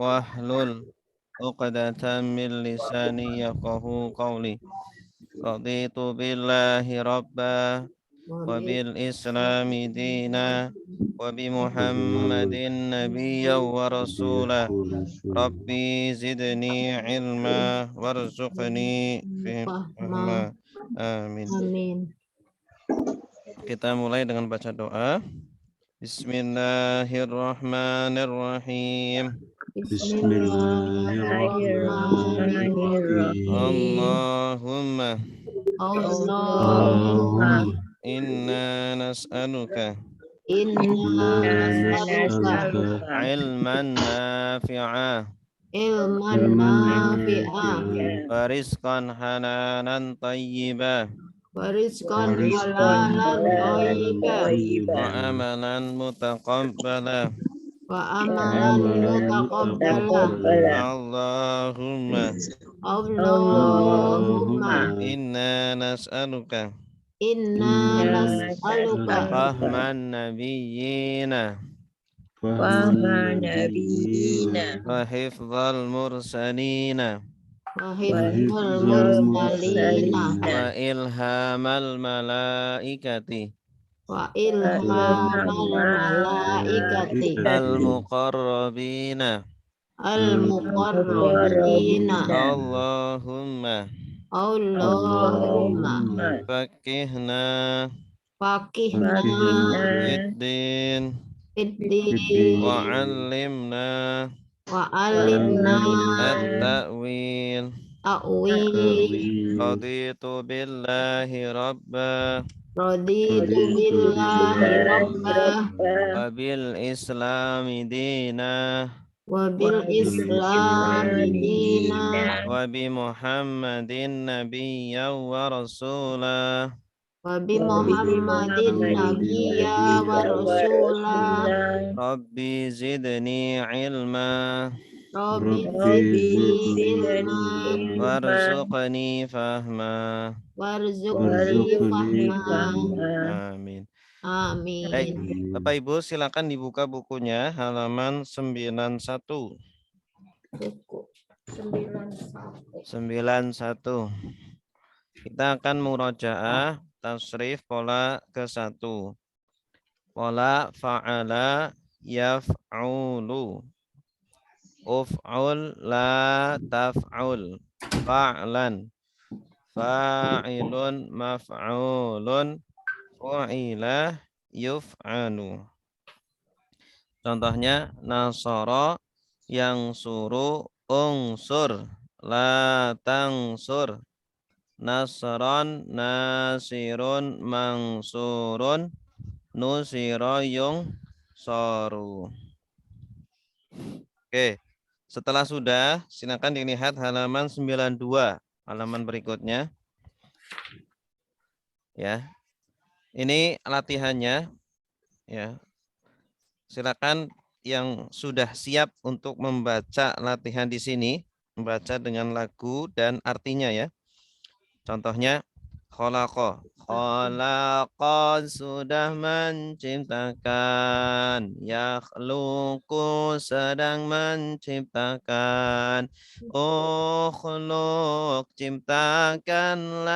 wahlul 'uqdatam min lisani yafqahu qawli. Raditu billahi rabba wa bil islami dina wa bi Muhammadin nabiyyan wa rasula. Rabbi zidni ilma warzuqni fahma. Amin. Amin. Kita mulai dengan baca doa. Bismillahirrahmanirrahim. Bismillahirrahmanirrahim. Allahumma Allahumma inna nas'aluka inna nas'aluka ilman nafi'ah ilman nafi'ah wa rizqan halalan tayyibah wa rizqan halalan thayyibah wa amalan mutaqabbalah. wa amalan mutaqabbalah. Allahumma inna nas'aluka inna nas'aluka fahman nabiyyina wa hifdzal mursalina wa hifdzal mursalina wa ilhamal malaikati wa ilhamal malaikati al-muqarrabina. al-muqarrabina. Allahumma Allahumma fakihna fakihna fiddin fiddin wa 'allimna wa alimna at-ta'wil. ta'wil. Raditu billahi rabba Raditu billahi rabbah wa bil islami dina wa bil islami dina wa bi Muhammadin nabiyyan wa rasulah. wa bi Muhammadin nabiyya wa rasulah. Rabbi zidni ilma Rabbi zidni ilma warzuqni fahma. warzuqni fahma. Amin. Amin. Baik, Bapak Ibu silakan dibuka bukunya halaman 91. 91. Kita akan murojaah tasrif pola ke-1. Pola fa'ala yaf'ulu. Uf'ul la taf'ul. Fa'lan. Fa'ilun maf'ulun. Fu'ila yuf'alu. Contohnya nasara yang suruh unsur la tangsur. Nasron nasirun mangsurun nusiro yung soru. Oke, setelah sudah silakan dilihat halaman 92, halaman berikutnya. Ya. Ini latihannya ya. Silakan yang sudah siap untuk membaca latihan di sini, membaca dengan lagu dan artinya ya. Contohnya khalaqa. Khalaqa sudah menciptakan. Yakhluqu sedang menciptakan. Ukhluq ciptakanlah.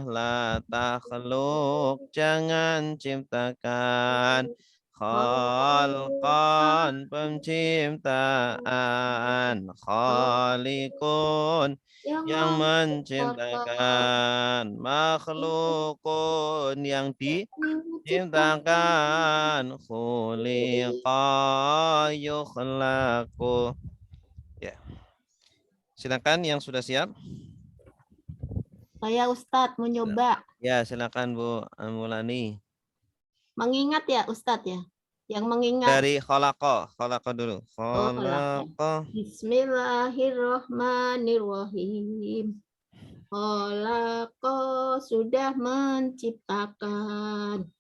La takhluq jangan ciptakan. Khalqan penciptaan. Khaliqun yang menciptakan, makhlukun yang diciptakan, khuliqa yukhlaqu. Ya. Silakan yang sudah siap. Saya Ustadz mau nyoba. Ya, silakan Bu Mulani. Mengingat ya Ustadz ya. Yang mengingat. Dari khalaqa dulu. Khalaqa. Bismillahirrahmanirrahim. Khalaqa sudah menciptakan.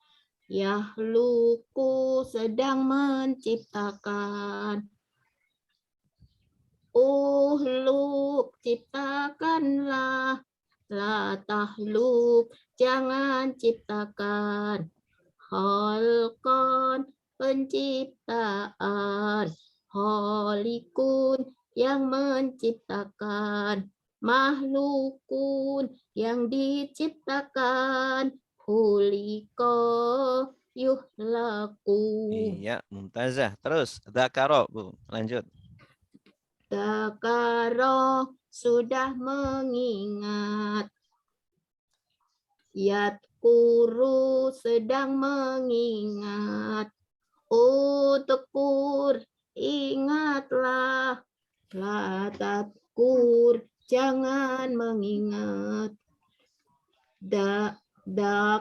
Yahluku sedang menciptakan. Uhluk ciptakanlah. La tahluk jangan ciptakan. Khalqan penciptaan. Kholikun yang menciptakan, makhlukun yang diciptakan, khuliko yuhlaku. Iya, mumtazah. Terus dzakaro, Bu. Lanjut. Dzakaro sudah mengingat, yadkuru sedang mengingat, utkur ingatlah, la tadkur jangan mengingat, dakaan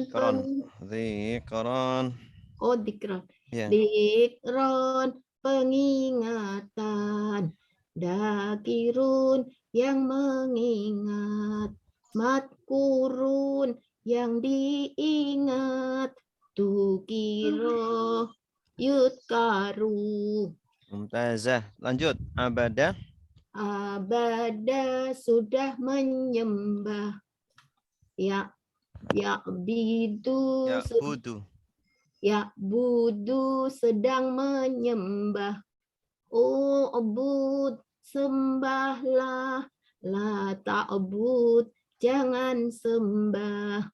Dzikron. Dzikron. oh dikron Ya. dikron pengingatan, dakirun yang mengingat, matkurun yang diingat, tukiro yutkaru. Mumtazah. Lanjut. Abada. Abada sudah menyembah, ya bidu Ya, budu. ya budu sedang menyembah, ubud sembahlah, la ta'bud jangan sembah,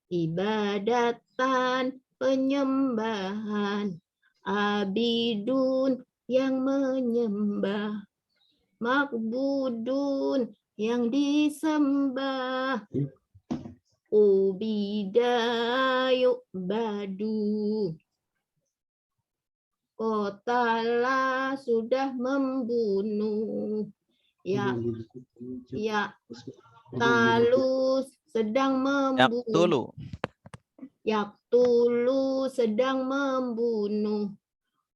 ibadatan penyembahan, abidun yang menyembah, makbudun yang disembah, ubidayu badu. Kotala sudah membunuh, ya talus sedang membunuh, Yaktulu. yaktulu sedang membunuh,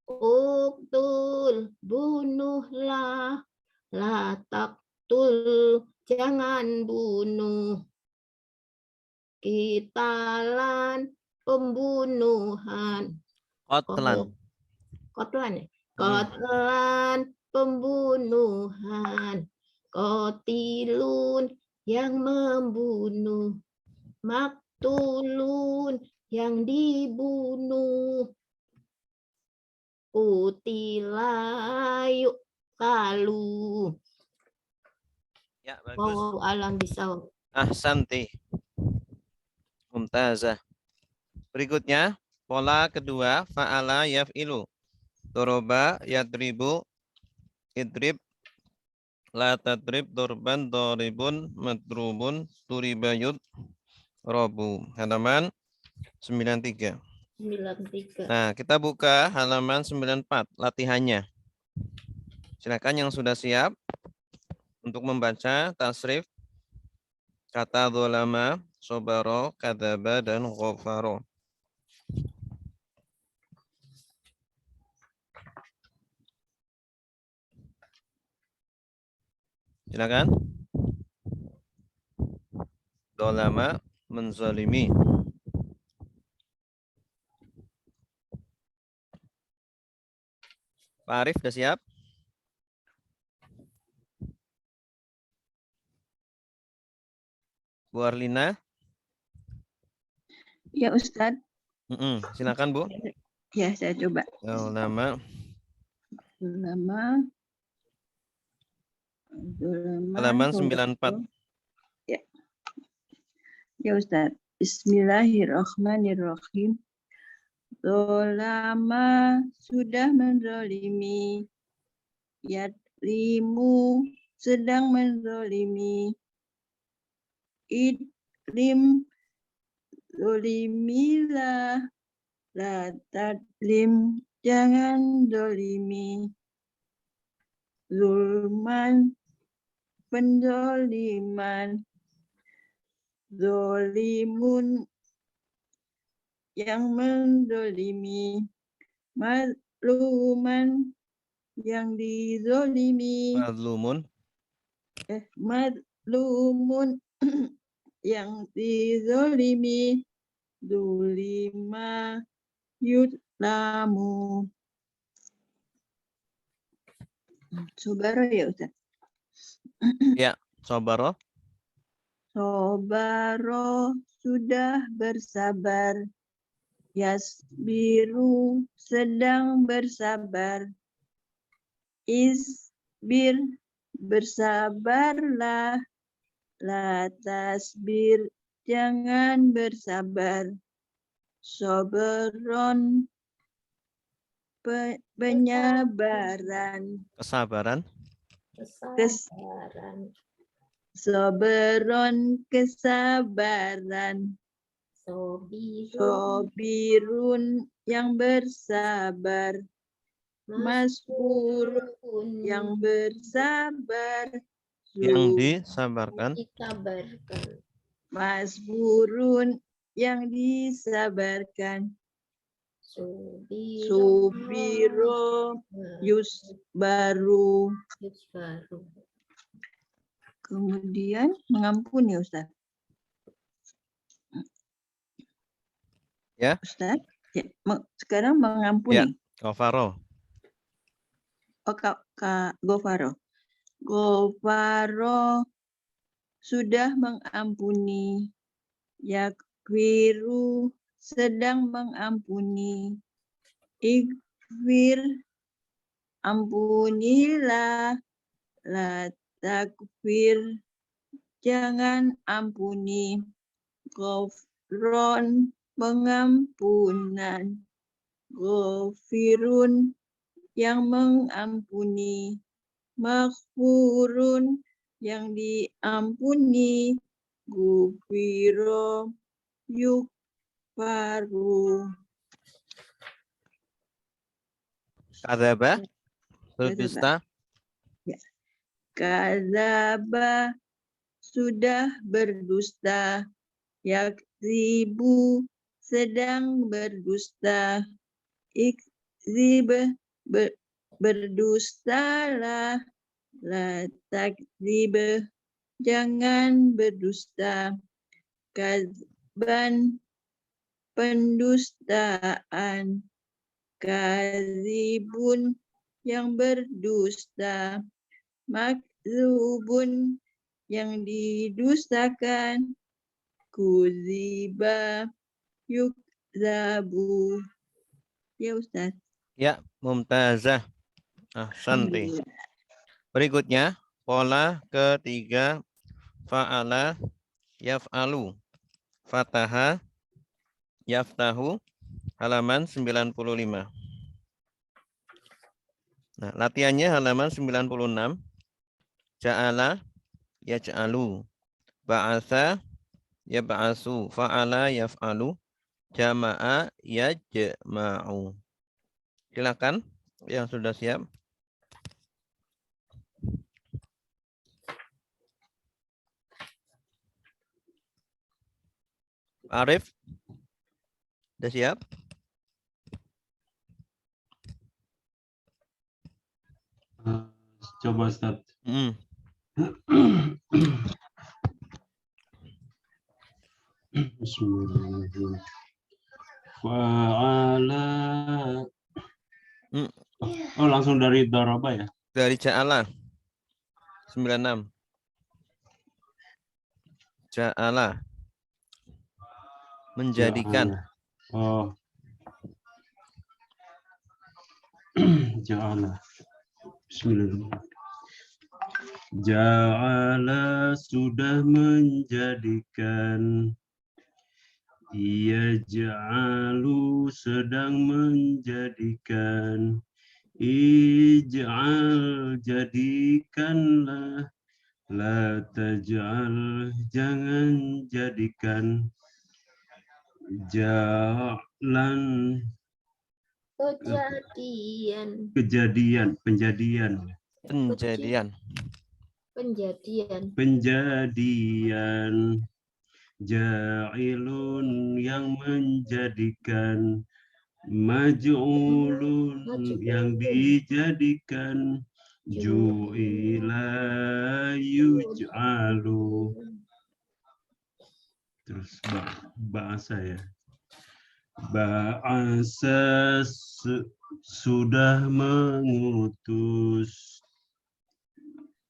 uktul bunuhlah, la taktul jangan bunuh, kitalan pembunuhan, Qatlan. kotlan ya, kotlan pembunuhan, kotilun yang membunuh, maktulun yang dibunuh, utilayu kalu. Ya, bagus. Wallahu alam bisawab. Ahsanti. Mumtazah. Berikutnya, pola kedua, fa'ala yaf'ilu. Doroba yadribu, idrib, la tadrib, dorban, doribun, madrubun, turibayud, robu. Halaman 93. 93. Nah, kita buka halaman 94, latihannya. Silakan yang sudah siap untuk membaca tasrif kata dzalama, sobaro, kadzaba, dan ghafaro. Silakan. Dzalama, menzalimi. Pak Arif, sudah siap? Bu Arlina? Ya Ustadz. Silakan Bu. Ya saya coba. Dzalama. Halaman 94. Ya. Ya Ustadz. Bismillahirrahmanirrahim. Zolama sudah menzolimi. Yadlimu sedang menzolimi. Idlim zolimilah. La tadlim jangan zolimi. Zulman penzoliman. Zolimun yang menzolimi, mazluman yang dizolimi, mazlumun yang dizolimi, zulima yudlamu. Sobaro ya Ustaz? Ya, sobaro. Sobaro sudah bersabar. Yasbiru sedang bersabar. Isbir bersabarlah. La tasbir jangan bersabar. Soberon penyabaran. Kesabaran. Kesabaran. Soberon kesabaran. Sobirun. Sobirun yang bersabar. Masburun yang bersabar. Yang disabarkan. Dikabarkan. Masburun yang disabarkan. Subirun. Subiro yusbaru. Yusbaru. Kemudian mengampuni, Ustaz. Ya. Ustaz, ya, sekarang mengampuni. Ghafaro. Oh, Kak Gofaro. Gofaro sudah mengampuni. Yakwiru sedang mengampuni. Ikfir ampunilah. La takfir jangan ampuni. Gofron pengampunan. Gofirun yang mengampuni. Maghfurun yang diampuni. Gufiro yukfaru. Kadzaba. Berdusta. Ya. Kadzaba sudah berdusta. Yakzibu sedang berdusta. Ikzib berdustalah. La takzib jangan berdusta. Kazban pendustaan. Kazibun yang berdusta. Makzubun yang didustakan. Kuziba yukzabu. Ya Ustaz. Ya, mumtazah. Ahsanti. Alhamdulillah. Berikutnya, pola ketiga, fa'ala yaf'alu. Fataha yaftahu, halaman 95. Nah, latihannya halaman 96. Ja'ala yaj'alu. Ba'atha yab'asu. Fa'ala yaf'alu. Jama'a yajma'u. Silakan yang sudah siap. Arif, sudah siap? Coba Ustaz. Bismillahirrahmanirrahim. Fa'ala. Oh, langsung dari daraba ya? Dari Ja'ala 96. Ja'ala menjadikan. Ja'ala. Oh. Ja'ala. Bismillahirrahmanirrahim. Ja'ala sudah menjadikan. Ia ja'alu sedang menjadikan. Ij'al jadikanlah. La taj'al jangan jadikan. Ja'lan Kejadian. penjadian. Ja'ilun yang menjadikan. Maj'ulun yang dijadikan. Ju'ila yuj'alu. Terus bahasa ya. Ba'asa sudah mengutus.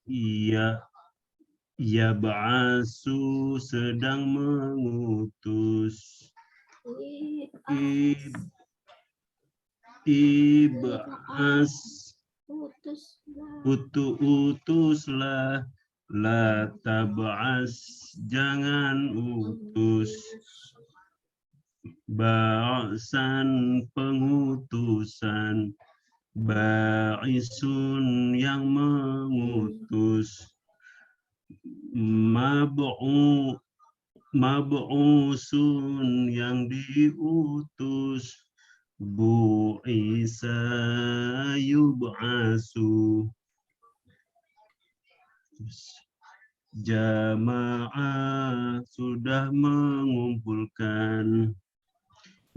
Ia ba'asu sedang mengutus. Ibas utuslah, la tab'as jangan utus, ba'san pengutusan, ba'isun yang mengutus, mab'usun yang diutus, bu'isa yub'asu, jamaah sudah mengumpulkan,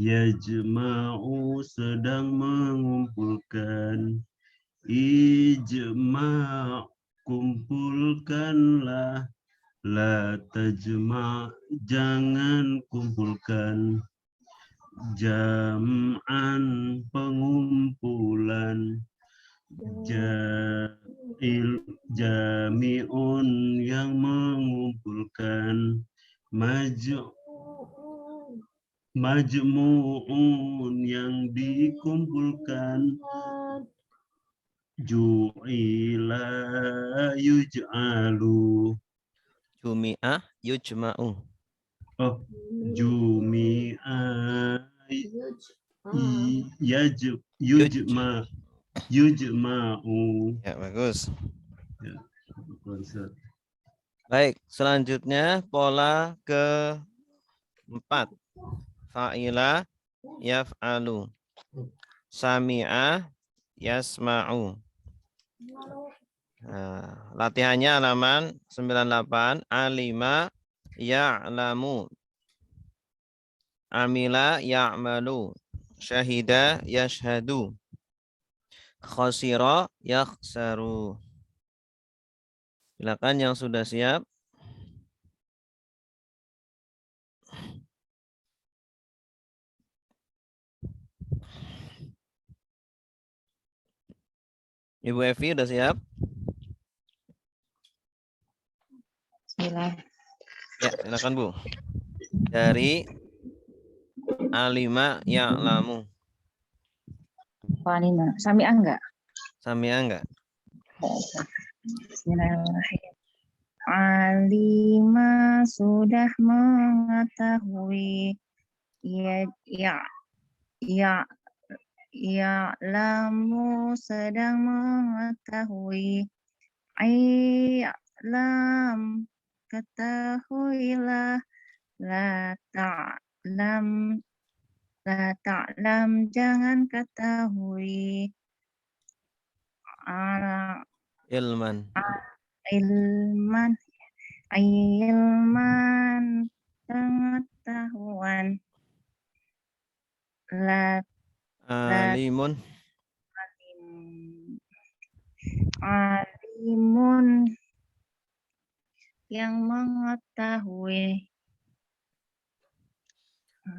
yajma'u sedang mengumpulkan, ijma' kumpulkanlah, la tajma' jangan kumpulkan, jam'an pengumpulan, jami'un yang mengumpulkan, majmu'un yang dikumpulkan, ju'ila yuj'alu, Jumi'ah yujma'u. oh jumi'a yujma'u. Ya, bagus. Ya, konsep. Baik, selanjutnya pola keempat. Fa'ila yaf'alu. Sami'a yasma'u. Nah, latihannya halaman 98. Alima ya'lamu. Amila ya'malu. Syahida yashhadu. Khasira yakhsaru. Silakan yang sudah siap. Ibu Evi udah siap? Bismillah. Ya, silakan Bu. Dari Alima ya'lamu. Panina. Sami'ah enggak? Samia enggak? Bismillahirrahmanirrahim. Alima sudah mengetahui. Ya'lamu sedang mengetahui. I'lam ketahuilah. La ta'lam jangan ketahui. Ilman. Ilman pengetahuan. Alimun. Alimun yang mengetahui.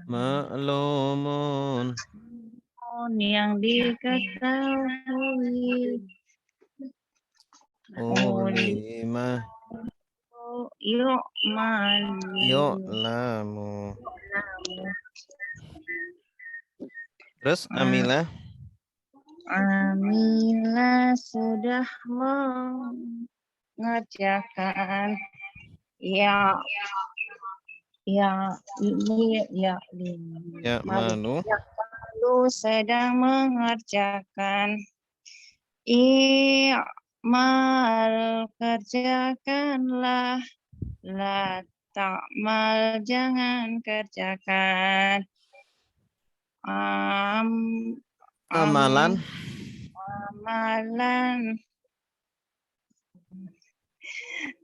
Ma'lumun. Yang diketahui. Ulima. Yu'lamu. Terus Amila. Amila sudah mengerjakan. Ya'malu. Lalu sedang mengerjakan. I'mal kerjakanlah. La ta'mal jangan kerjakan. Amalan.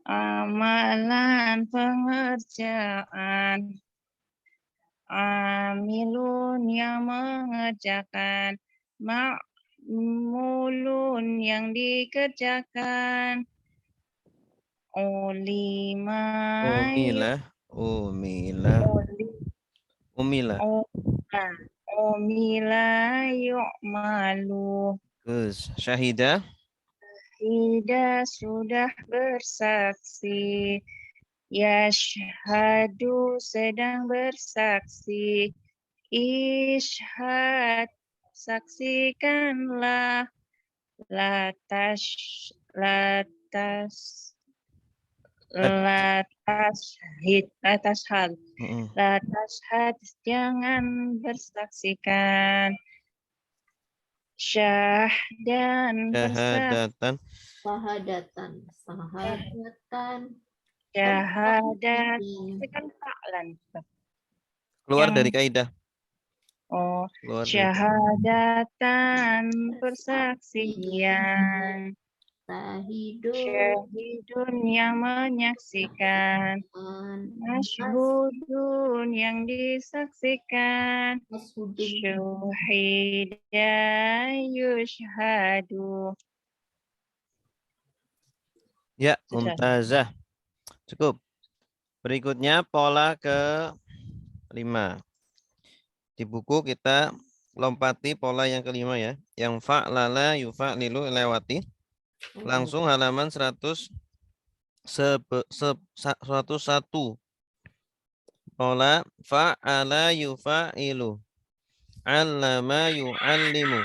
Amalan pengerjaan. Amilun yang mengerjakan. Ma'mulun yang dikerjakan. Umila yu'malu. Gus. Syahida. Tidak sudah bersaksi. Yashhadu sedang bersaksi. Ishhad, saksikanlah. Latas, latas, latashhid, latashhad, Mm-mm. latashhad, jangan bersaksikan. Syahdan, Syahadatan. Sahadatan. Sahadatan. syahadat, Iya. itu kan fa'lan. Keluar Yang- dari kaidah. Oh, Keluar dari syahadatan, persaksian. Sahidun. Syahidun yang menyaksikan. Masyhudun yang disaksikan. Masudun. Syuhida yushhadu. Ya, Sudah. mumtazah. Cukup. Berikutnya pola ke-5. Di buku kita lompati pola yang kelima ya. Yang fa'lala yufa'lilu lewati. Langsung halaman 101. Pola fa'ala yufa'ilu. 'Allama yu'allimu.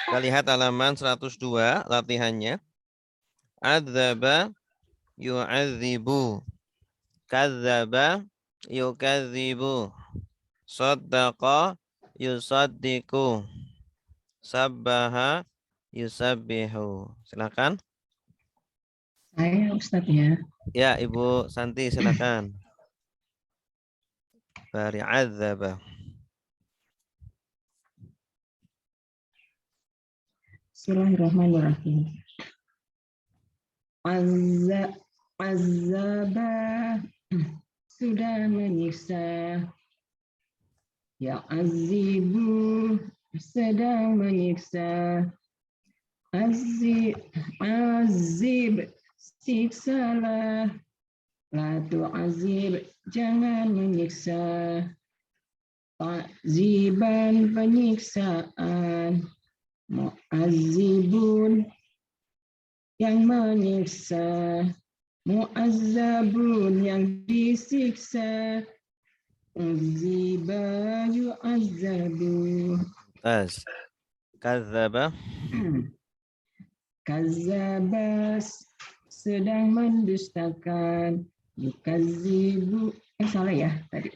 Kita lihat halaman 102 latihannya. Adzaba yu'adzibu. Kadzaba yukadzibu. Saddaqa yusaddiqu. Sabbaha yusabbihu. Silakan. Saya Ustadz ya. Ya, Ibu Santi silakan. Bari adzaba. Bismillahirrahmanirrahim. Azaba sudah menyiksa. Ya azibu sedang menyiksa. Azib siksalah. La tu'azib jangan menyiksa. Ta'ziban penyiksaan. Mu'azzibun yang menyiksa. Mu'azzabun yang disiksa. Uziba yu'azzabu. Tas. Kadzaba. Kazabas sedang mendustakan. Yukazibu. Salah ya tadi.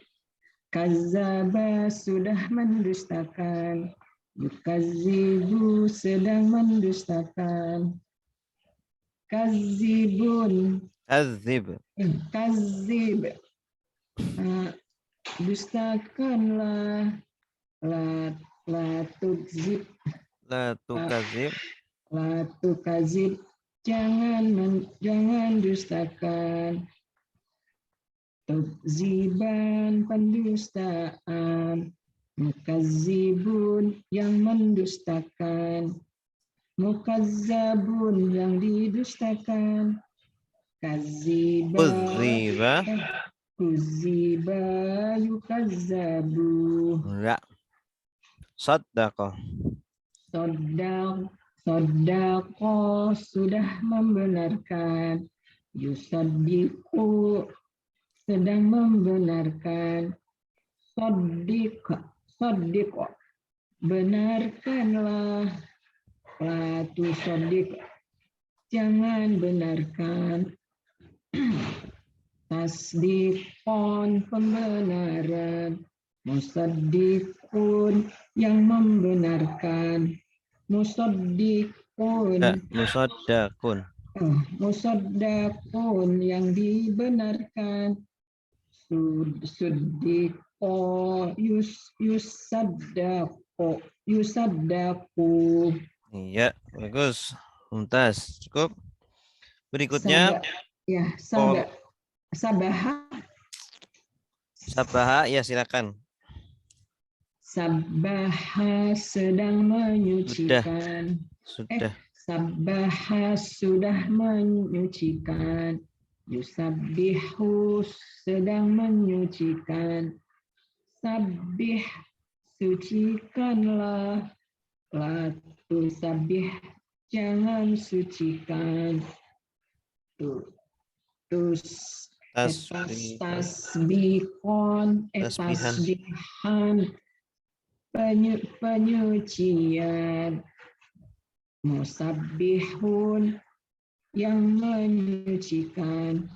Kazabas sudah mendustakan. Yukazibu sedang mendustakan. Kazibun. Kadzib. Kazib. Dustakanlah. La tukzib. La tukadzib. La tukazib. Jangan dustakan. Tukziban pendustaan. Mukazibun yang mendustakan. Mukazzabun yang didustakan. Kaziba. Udziba. Kuziba yukazzabu. Ya. Saddaqa. Sodako sudah membenarkan. Yusaddiqu sedang membenarkan. Soddiq benarkanlah. La tusaddiq jangan benarkan. Tasdiqon pembenaran. Musaddiqun yang membenarkan. Musaddiqun. Ya, musaddaqun. Musaddaqun yang dibenarkan. Suddiqo yusaddaqu. Iya, bagus. Mumtaz. Cukup. Berikutnya Sabaha. Sabaha, ya silakan. Sabaha sedang menyucikan. Sudah. Sabaha sudah menyucikan. Yusabbihu sedang menyucikan. Sabbih sucikanlah. La tusabbih jangan sucikan. Tasbih. tasbihon, Tasbihan. tasbihan, penyucian, musabbihun, yang menyucikan,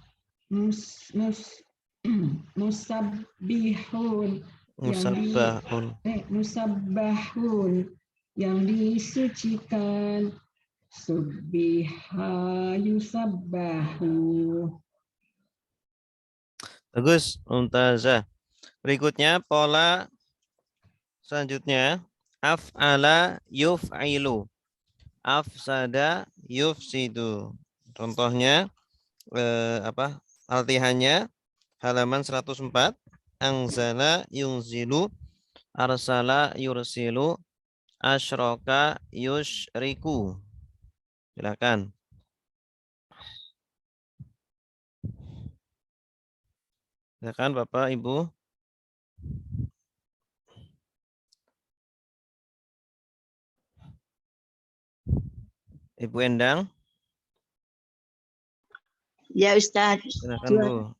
musabbihun, Musabbahun. musabbahun, yang disucikan, subbiha yusabbahu. Bagus, Mumtazah. Berikutnya pola selanjutnya af'ala yuf'ilu. Afsada yufsidu. Contohnya Latihannya halaman 104. Angzala yunzilu, arsala yursilu, asyraka yusyriku. Silakan. Silakan Bapak Ibu. Ibu Endang, Ya Ustaz. silakan Bu.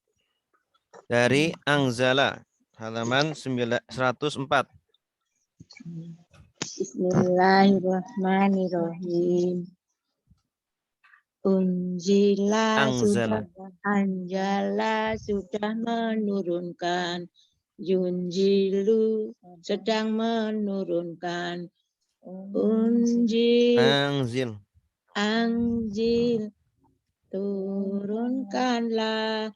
Dari Angzala halaman 104. Bismillahirrahmanirrahim. Unjila Angzala. Anjala sudah menurunkan. Yunjilu sedang menurunkan. Unjil Angzil. Anjil turunkanlah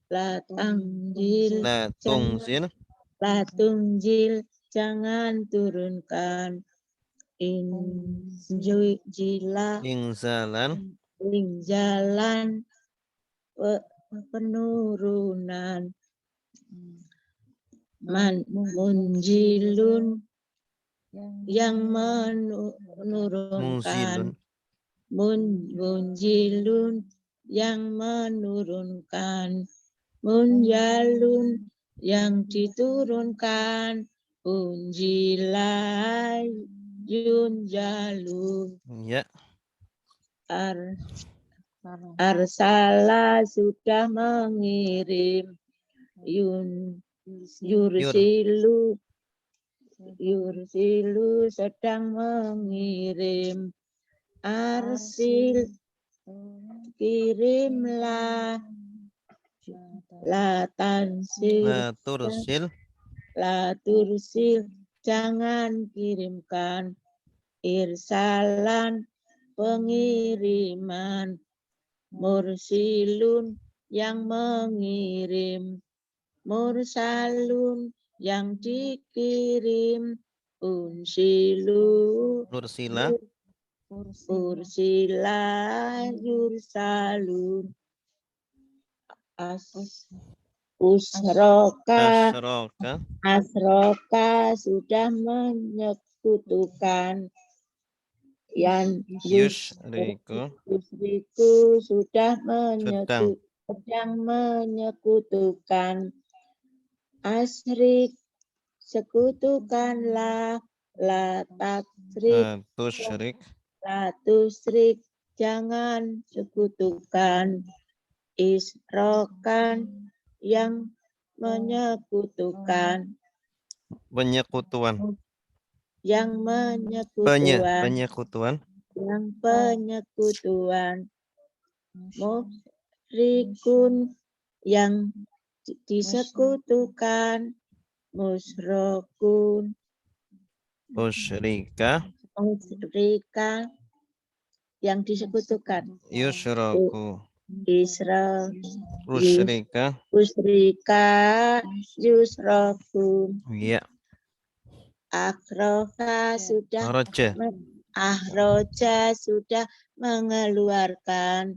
latunjil La tungzil. latunjil jangan turunkan injila Ingzalan. jalan penurunan munjilun yang menurunkan munjilun yang menurunkan munjalun yang diturunkan unjila yunjalun Ya. arsala sudah mengirim yursilu sedang mengirim arsil kirimlah la Tursil. jangan kirimkan irsalan pengiriman mursilun yang mengirim mursalun yang dikirim unsilu Nursila. ursila yursalun asroka sudah menyekutukan yang Yusyriku. sudah sedang menyekutukan asrik sekutukanlah la tusrik jangan sekutukan isrokan yang menyekutukan Penyekutuan. penyekutuan musyrikun yang disekutukan musyrikun Musyrika. yang disekutukan Yusyraku. musyrika yusraku Ya. Ahroja sudah mengeluarkan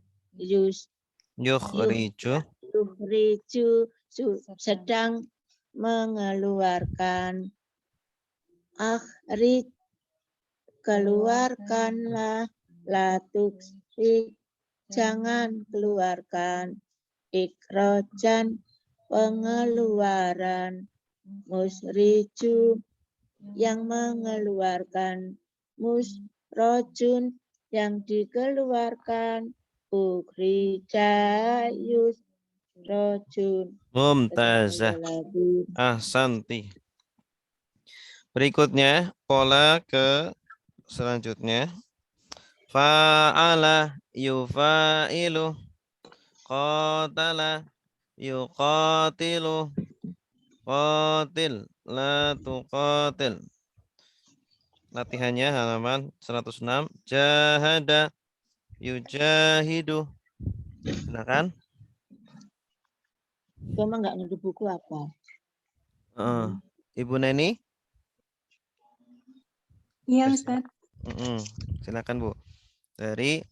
Yukhriju. sedang mengeluarkan akhrij keluarkanlah latuksik jangan keluarkan ikrojan pengeluaran musriju yang mengeluarkan musrojun yang dikeluarkan Ukhrija yusrojun. Mumtazah. Ahsanti. Berikutnya pola ke selanjutnya. Fa'ala yufa'ilu. Qatala yuqatilu. Qatil la tuqatil. Latihannya halaman 106. Jahada yujahidu. Silakan. Cuma nggak ngerti buku apa. Ibu Neni. Iya, Ustaz. Silakan Bu. Dari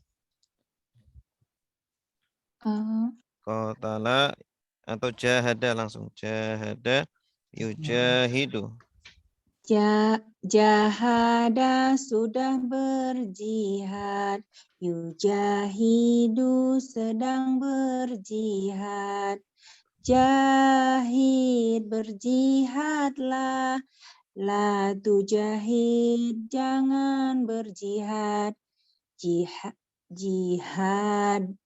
qatala atau jahada langsung. Jahada yujahidu. Jahada sudah berjihad, yujahidu sedang berjihad. Jahid berjihadlah, la tujahid jangan berjihad. Jihadan.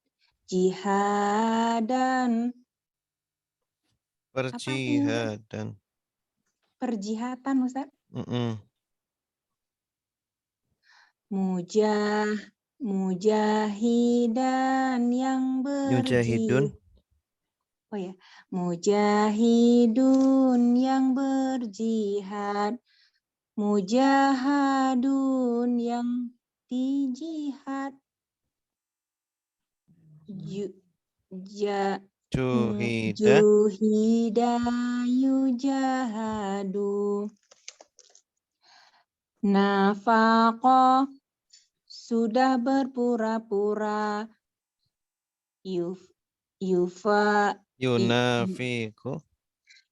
Perjihadan. Perjihatan, Ustaz. Mujahidan yang Yujahidun. Mujahidun yang berjihad. Mujahadun yang dijihad. Juhida yujahadu. Nafaqah sudah berpura-pura.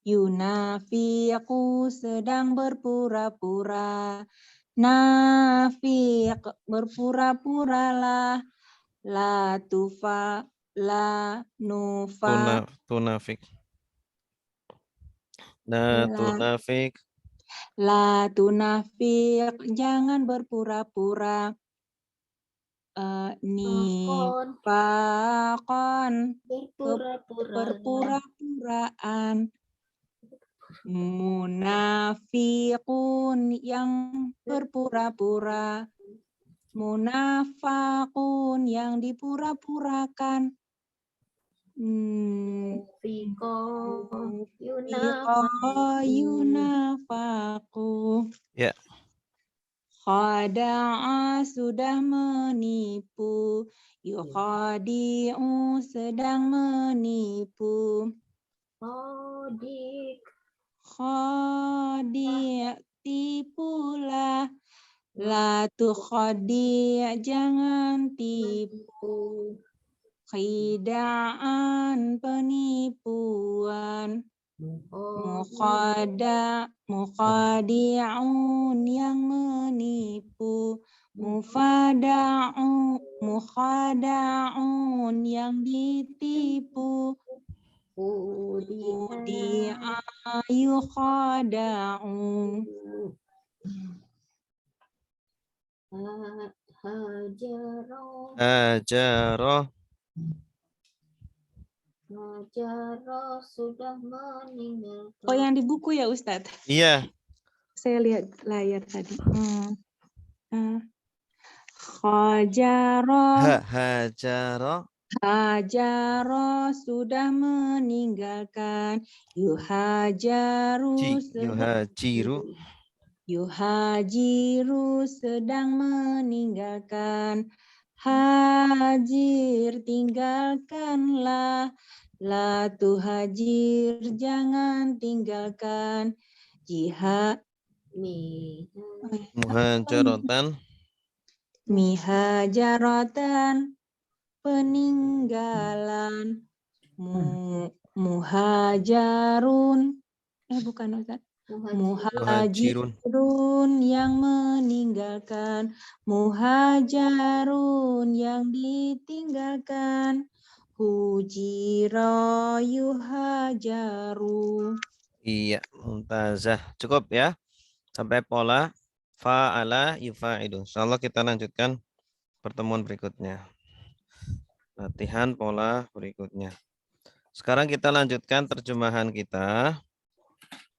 Yunafiqu sedang berpura-pura. Nafiq berpura-puralah. La tunafik. La tunafik. La tunafik jangan berpura-pura. Nifaqan berpura-puraan. Munafiqun yang berpura-pura. Munafakun yang dipura-purakan. Yunafaku. Ya. Khada'a sudah menipu. Yukhadi'u sedang menipu. Khadi' tipulah. La tukhadi' jangan tipu. Khida'an penipuan. Mukhadi'un yang menipu. Mukhada'un yang ditipu. Udi'a yukhada'u. Hajaroh. Hajaroh sudah meninggalkan. Oh, yang di buku ya, Ustadz? Iya. Saya lihat layar tadi. Hajaroh. Hajaroh sudah meninggalkan. Yuhajiru sedang meninggalkan. Hajir tinggalkanlah. La tuhajir jangan tinggalkan. Mihajaratan peninggalan. Muhajarun. Bukan, Ustaz. Muhajirun yang meninggalkan. Muhajarun yang ditinggalkan. Hujira yuhajaru. Iya, mumtazah. Cukup ya. Sampai pola fa'ala yufa'idu. Insyaallah kita lanjutkan pertemuan berikutnya. latihan pola berikutnya. Sekarang kita lanjutkan terjemahan kita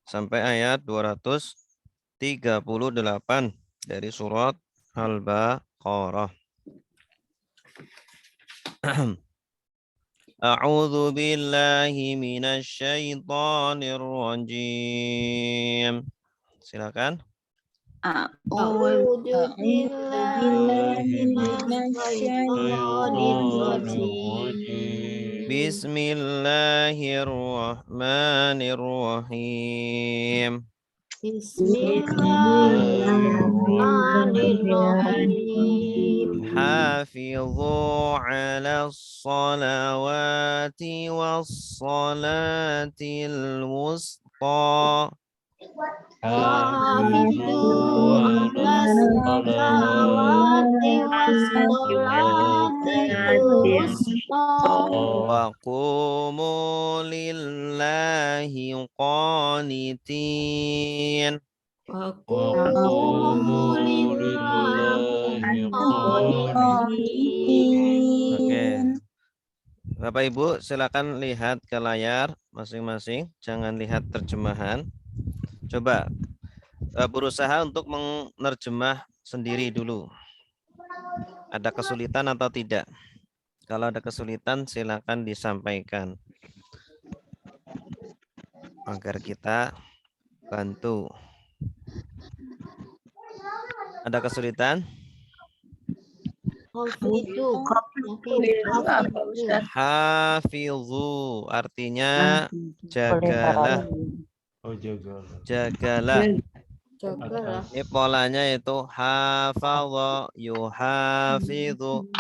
sampai ayat 238 dari surat Al-Baqarah. A'udzu billahi minasy syaithanir rajim. Silakan. A'udzu billahi minasyaitonir rajim. Bismillahirrahmanirrahim. Bismillahirrahmanirrahim. Hafizu 'alas salawati was salatil wusta. Hafizu 'alas salawati was salatil wusta. Wa qumu lillahi qanitin. Wa qumu lillahi qanitin. Oke. Bapak Ibu silakan lihat ke layar masing-masing, jangan lihat terjemahan. Coba berusaha untuk menerjemah sendiri dulu. Ada kesulitan atau tidak? Kalau ada kesulitan silakan disampaikan agar kita bantu. Ada kesulitan? Hafizu artinya jagalah. Oh, jaga. Jagalah. Jagalah. Ini polanya itu hafadha yuhafidhu.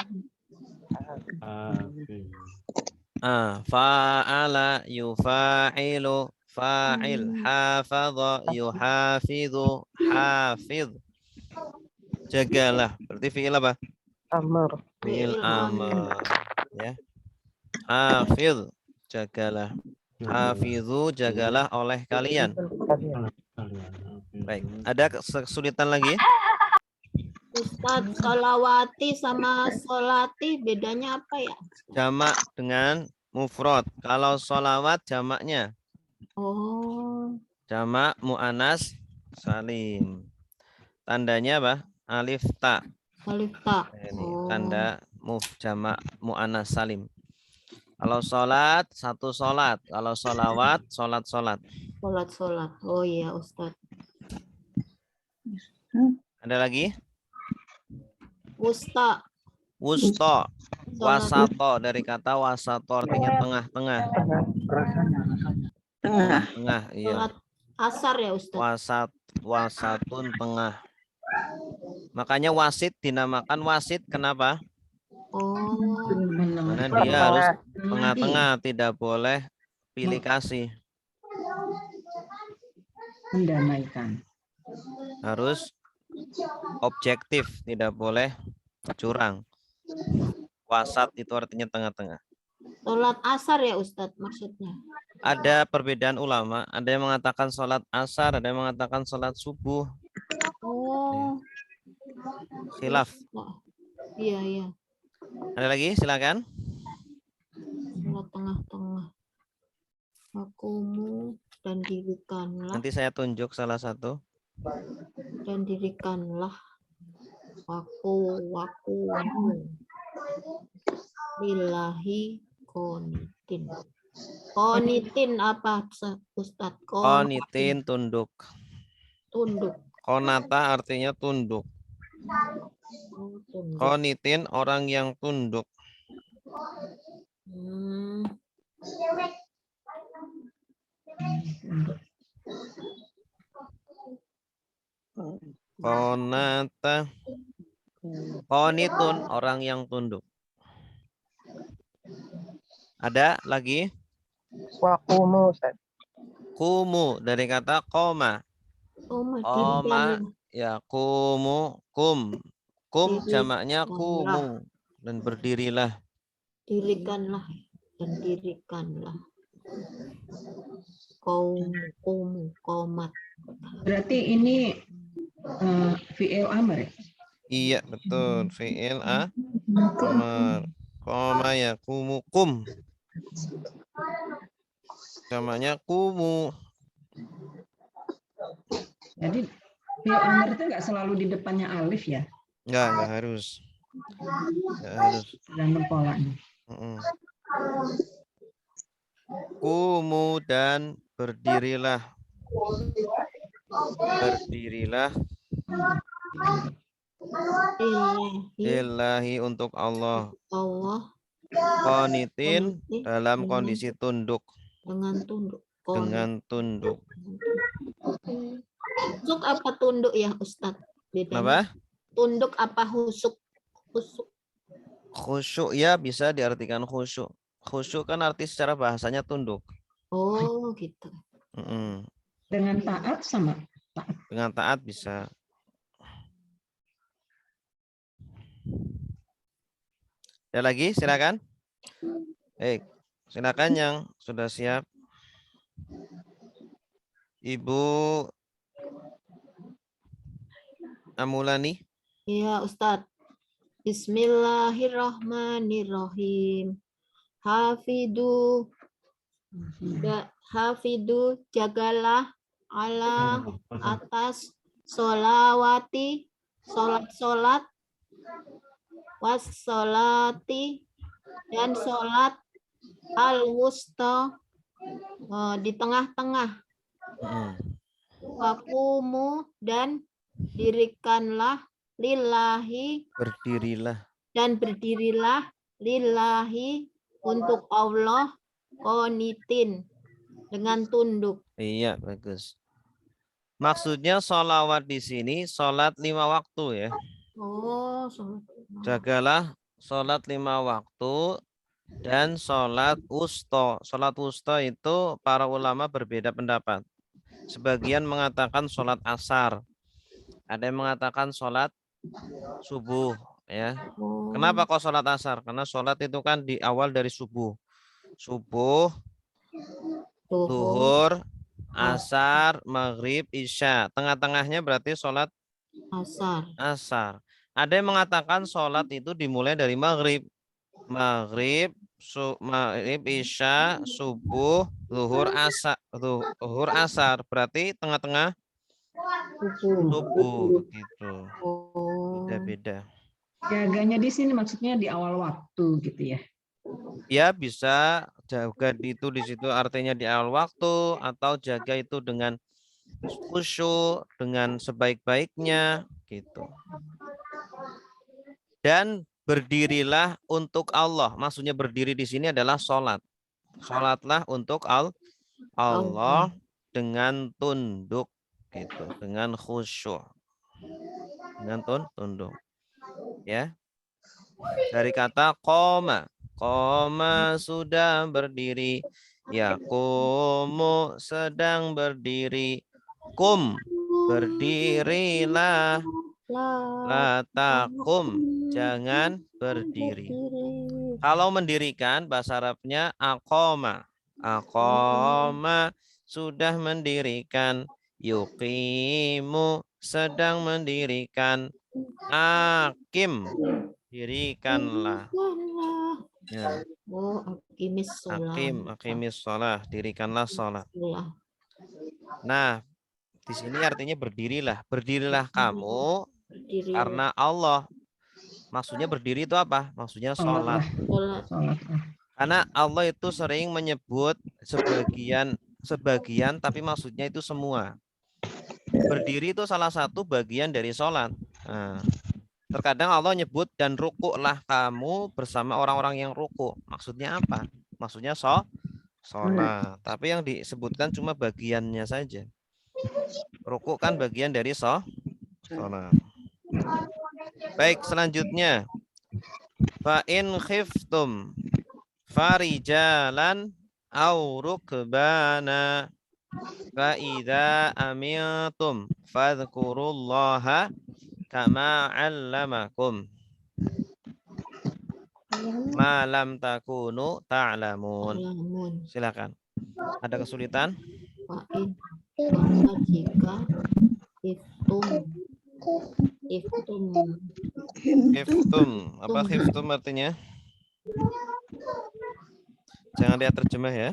Fa'ala yufa'ilu. Fa'il hafadha yuhafidhu. Hafidh. Jagalah. Berarti fi'il apa? Amr. Fi'il amr. Ya. Hafidh. Jagalah. Hafidhu jagalah oleh kalian. Baik, ada kesulitan lagi? Ustadz, sholawati sama sholati bedanya apa ya? Jamak dengan mufrad. Kalau sholawat jamaknya Oh, jamak mu'anas salim. Tandanya apa? Alif ta. alif ta. Ini tanda jamak mu'anas salim. Kalau sholat, satu sholat. Kalau sholawat, sholat. Sholat. Oh iya, Ustadz. Ada lagi? Wusta. Wusto. Wasato. Dari kata wasato artinya tengah-tengah. Tengah, iya. Sholat asar ya, Ustadz. Wasatun tengah. Makanya wasit dinamakan wasit. Kenapa? Oh, Karena dia harus tengah-tengah, tidak boleh pilih kasih. Mendamaikan. Harus objektif, tidak boleh curang. Wasat itu artinya tengah-tengah. sholat asar ya, Ustadz maksudnya. Ada perbedaan ulama, ada yang mengatakan sholat asar, ada yang mengatakan sholat subuh. Oh, Khilaf. iya. Ada lagi? Silakan. Sholat tengah-tengah. Wakumu dan dirikanlah. Nanti saya tunjuk salah satu. Dan dirikanlah wakumu lillahi qanitin apa Ustadz? Qanitin tunduk. Tunduk. Qanata artinya tunduk. Tunduk. Qanitin orang yang tunduk. Qanata. Qanitun orang yang tunduk. Ada lagi? Wakumu, Ustaz. Kumu dari kata koma. Koma ya kumu kum. Kum jamaknya kumu dan berdirilah. Dirikanlah dan dirikanlah. Kumu komat. Berarti ini fi'il amr ya? Iya betul. Fi'il amr. Qoma yaqumu kum. Jamaknya kumu. Jadi fi'il amr itu nggak selalu di depannya alif ya, Enggak harus. Enggak harus. tergantung polanya. Mm-mm. Kumu dan berdirilah. Berdirilah Ilahi lillahi untuk Allah. Allah Qanitin Qanitin dalam dengan- kondisi tunduk. dengan tunduk. Dengan tunduk. Husuk apa tunduk ya Ustadz? Bedanya. Apa? Tunduk apa husuk? Husuk. Khusyuk ya bisa diartikan khusyuk. Khusyuk kan arti secara bahasanya tunduk. Oh gitu. Mm-mm. Dengan taat sama Dengan taat bisa. Ada lagi? Silakan. Baik, silakan yang sudah siap. Ibu Amulani. Iya Ustadz. Bismillahirrahmanirrahim. Hafidu jagalah ala atas solawati solat wassolati dan solat al-wusta di tengah-tengah. Mm-mm. Waqumu dan dirikanlah lillahi Berdirilah. dan berdirilah lillahi untuk Allah qanitin dengan tunduk. Iya, bagus. Maksudnya sholawat di sini sholat 5 waktu ya. Oh, sholat. Jagalah sholat 5 waktu dan sholat wusta. Sholat wusta itu para ulama berbeda pendapat. Sebagian mengatakan sholat asar. Ada yang mengatakan sholat subuh ya. Oh, Kenapa kok sholat asar? Karena sholat itu kan di awal dari subuh. Subuh, Zuhur, zuhur, asar, maghrib, isya. Tengah-tengahnya berarti sholat asar. asar. Ada yang mengatakan sholat itu dimulai dari maghrib. Maghrib, maghrib, isya, subuh, zuhur, asar. Berarti tengah-tengah subuh gitu. Oh, Beda-beda. jaganya di sini maksudnya di awal waktu gitu ya. Ya bisa jaga itu di situ artinya di awal waktu atau jaga itu dengan khusyuk, dengan sebaik-baiknya gitu. Dan berdirilah untuk Allah. Maksudnya berdiri di sini adalah sholat. Sholatlah untuk Allah dengan tunduk gitu, dengan khusyuk. Dengan tunduk. Ya. Dari kata qoma. Qoma sudah berdiri. Yaqumu sedang berdiri. Kum berdirilah. La taqum jangan berdiri. Kalau mendirikan bahasa Arabnya aqoma. Aqoma sudah mendirikan. Yuqimu sedang mendirikan. Akim dirikanlah. Ya. Oh, akimis sholat. Akimis sholat, dirikanlah sholat. Nah, di sini artinya berdirilah. Berdirilah kamu Berdiri. karena Allah. Maksudnya berdiri itu apa? Maksudnya sholat. Sholat. Karena Allah itu sering menyebut sebagian tapi maksudnya itu semua. Berdiri itu salah satu bagian dari sholat. Nah, terkadang Allah nyebut dan rukuklah kamu bersama orang-orang yang rukuk. Maksudnya apa? Maksudnya sholat. Tapi yang disebutkan cuma bagiannya saja. Rukuk kan bagian dari sholat. Baik, selanjutnya. Fa in khiftum farijalan au rukbana fa idza amintum fadhkurullaha kama 'allamakum ma lam takunu ta'lamun. Silakan. Ada kesulitan? Fa'in maka jika iftum Khiftum. Apa khiftum artinya? Jangan lihat terjemah ya.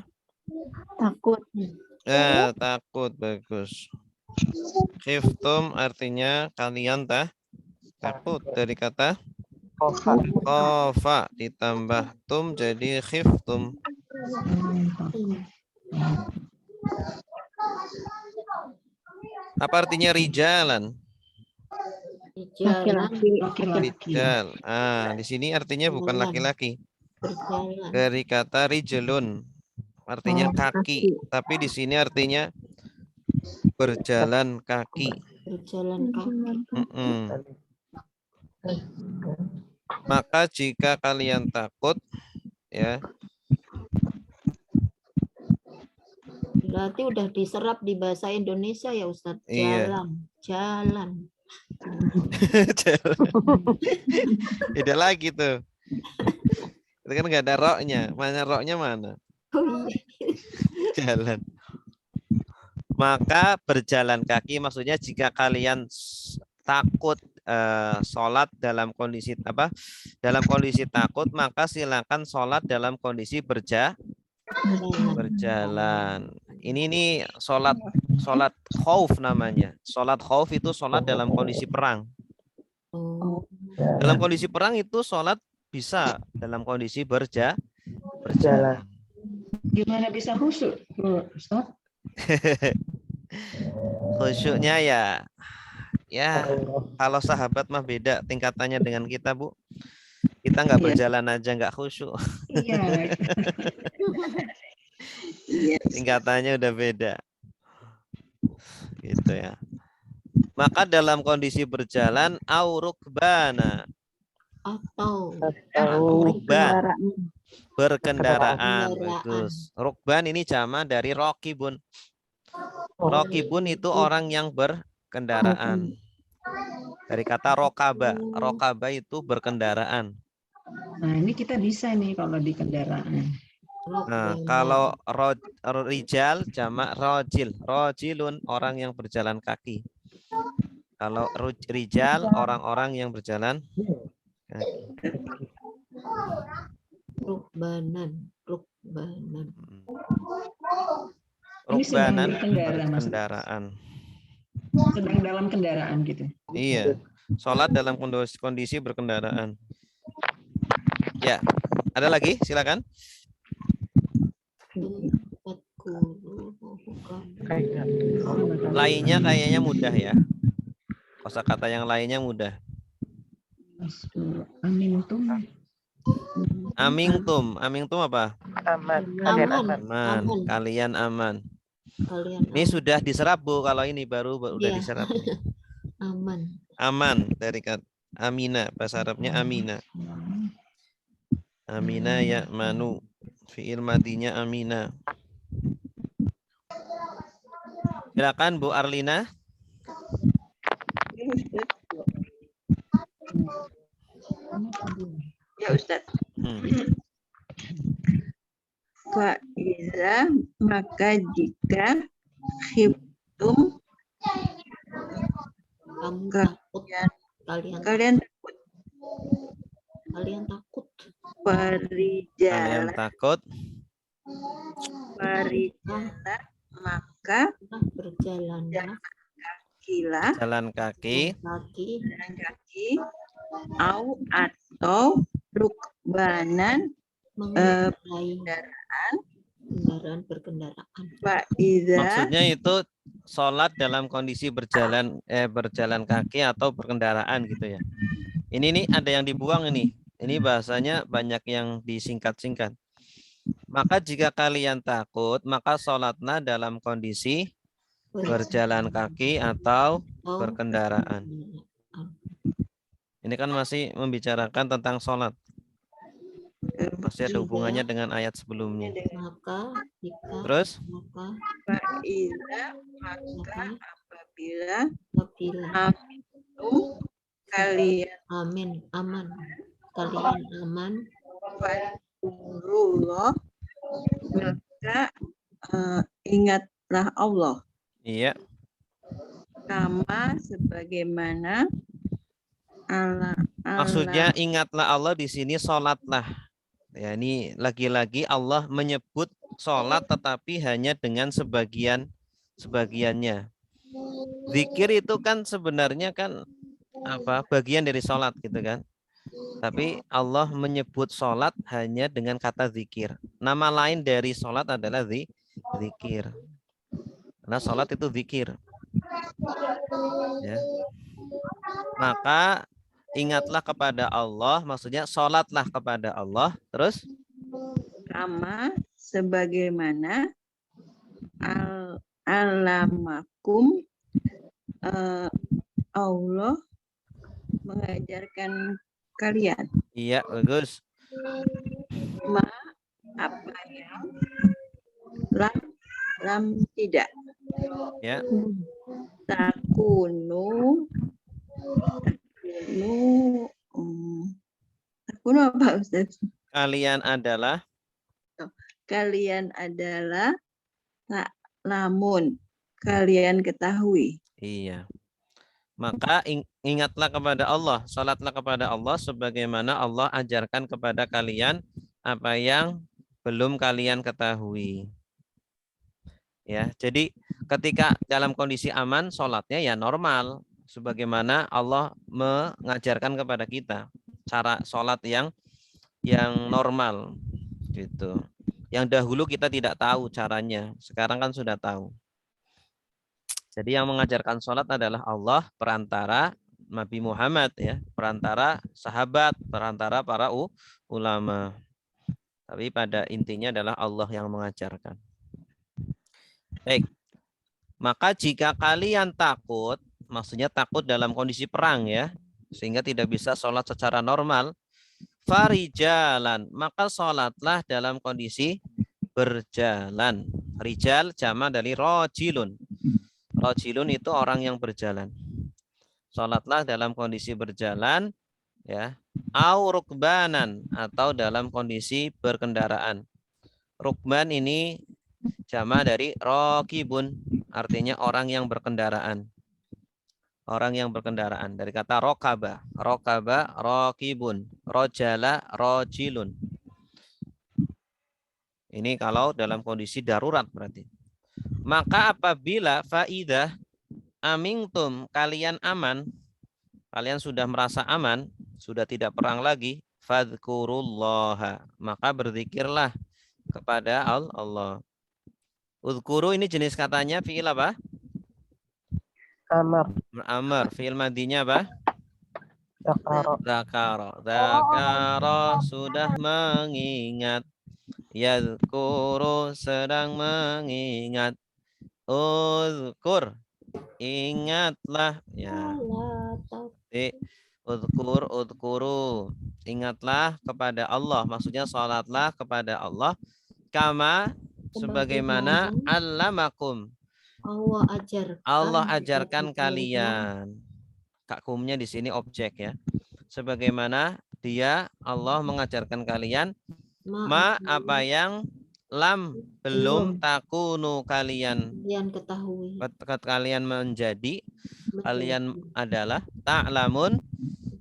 Takut. Takut, bagus. Khiftum artinya kalian takut, dari kata Kofa. khofa ditambah tum jadi khiftum. Apa artinya rijalan? Jalan. Laki-laki. Rijal. Di sini artinya bukan laki-laki. Berjalan. Dari kata rijlun artinya kaki, tapi di sini artinya berjalan kaki. Berjalan kaki. Maka jika kalian takut, ya, Berarti udah diserap di bahasa Indonesia ya Ustadz. Iya. Jalan. beda lagi tuh. Itu kan nggak ada roknya. Mana roknya mana? Oh iya. Jalan. Maka berjalan kaki maksudnya jika kalian takut sholat dalam kondisi apa? Dalam kondisi takut, maka silakan sholat dalam kondisi berjalan. Ini sholat khauf namanya. Sholat khauf itu sholat dalam kondisi perang. Oh. Dalam kondisi perang itu sholat bisa dalam kondisi berjalan. Gimana bisa khusyuk, Ustaz? Khusyuknya ya kalau sahabat mah beda tingkatannya dengan kita, Bu. Kita nggak berjalan aja nggak khusyuk. Iya. Tingkatannya udah beda. Gitu ya. Maka dalam kondisi berjalan aurukbana Atau rukban berkendaraan. Kendaraan. Bagus. Rukban ini jama dari rokibun. Rokibun itu orang yang berkendaraan. Dari kata rokaba. Rokaba itu berkendaraan. Nah, ini kita bisa nih kalau di kendaraan. Nah, kalau rijal jamak rojil. Rojilun orang yang berjalan kaki. Kalau rijal orang-orang yang berjalan kaki. Rukbanan. Ini sedang Rukbanan berkendara, Mas. berkendaraan. Sedang dalam kendaraan gitu. Iya. Sholat dalam kondisi berkendaraan. Ya. Ada lagi? Silakan. Lainnya kayaknya mudah ya. Kosakata yang lainnya mudah. Amingtum. Amingtum apa? Aman. Kalian aman. Aman. Kalian aman. Kalian Ini sudah diserap, Bu. Kalau ini baru udah Iya. diserap. aman. Aman dari kata amina, bahasa Arabnya amina. Amina ya manu. Fi'il madinya amina. Silakan Bu Arlina. Ya Ustadz. Fa'iza maka jika khiftum Kamu Ka- takut. Kalian kalian takut. Kalian parijalan takut maka Berjalanlah kila jalan kaki kaki jalan kaki au atau rukbanan mengendarai kendaraan berkendaraan. fa'iza maksudnya itu sholat dalam kondisi berjalan kaki atau berkendaraan gitu ya. Ini nih ada yang dibuang ini bahasanya banyak yang disingkat-singkat. Maka jika kalian takut maka sholatlah dalam kondisi berjalan kaki atau berkendaraan. Ini kan masih membicarakan tentang sholat. Masih ada hubungannya dengan ayat sebelumnya. Maka jika Terus? fa'iza maka apabila apabila kalian aman kalian aman fadkurullah maka ingatlah Allah Iya. sama sebagaimana Allah Maksudnya ingatlah Allah di sini sholatlah Ya, ini lagi-lagi Allah menyebut sholat tetapi hanya dengan sebagiannya. Zikir itu kan sebenarnya kan bagian dari sholat gitu kan. Tapi Allah menyebut sholat hanya dengan kata zikir. Nama lain dari sholat adalah zikir. Karena sholat itu zikir. Ya. Maka ingatlah kepada Allah, maksudnya sholatlah kepada Allah. Terus? Kama sebagaimana alamakum Allah mengajarkan kalian. Iya, bagus. Apa yang lam tidak. Ya. Takunu apa Ustaz? Kalian adalah lamun kalian ketahui. Iya. Maka ingatlah kepada Allah, salatlah kepada Allah sebagaimana Allah ajarkan kepada kalian apa yang belum kalian ketahui. Ya, jadi ketika dalam kondisi aman, salatnya ya normal sebagaimana Allah mengajarkan kepada kita cara salat yang normal gitu. Yang dahulu kita tidak tahu caranya, sekarang kan sudah tahu. Jadi yang mengajarkan sholat adalah Allah, perantara Nabi Muhammad, ya, perantara sahabat, perantara para ulama. Tapi pada intinya adalah Allah yang mengajarkan. Baik. Maka jika kalian takut, maksudnya takut dalam kondisi perang ya, sehingga tidak bisa sholat secara normal, farijalan, maka sholatlah dalam kondisi berjalan. Rijal jama dari rojilun. Rojilun itu orang yang berjalan. Sholatlah dalam kondisi berjalan, ya. Au rukbanan, atau dalam kondisi berkendaraan. Rukban ini jama dari rokibun, artinya orang yang berkendaraan. Orang yang berkendaraan. Dari kata rokaba. Rokaba, rokibun. Rojala, rojilun. Ini kalau dalam kondisi darurat berarti. Maka apabila faidah amintum, kalian aman, kalian sudah merasa aman, sudah tidak perang lagi, fadhkurullaha, maka berzikirlah kepada Allah. Uzkuru ini jenis katanya fi'il apa? Amar. Amar. Fi'il madinya apa? Zakaro. Zakaro sudah mengingat. Yadhkuru sedang mengingat. Uzkur, ingatlah ya. Udhkuru, ingatlah kepada Allah, maksudnya salatlah kepada Allah kama sebagaimana allamakum, Allah ajarkan kalian. Kakumnya di sini objek ya. Sebagaimana dia Allah mengajarkan kalian apa yang lam belum takunu kalian ketahui. Kalian menjadi, kalian adalah ta'lamun,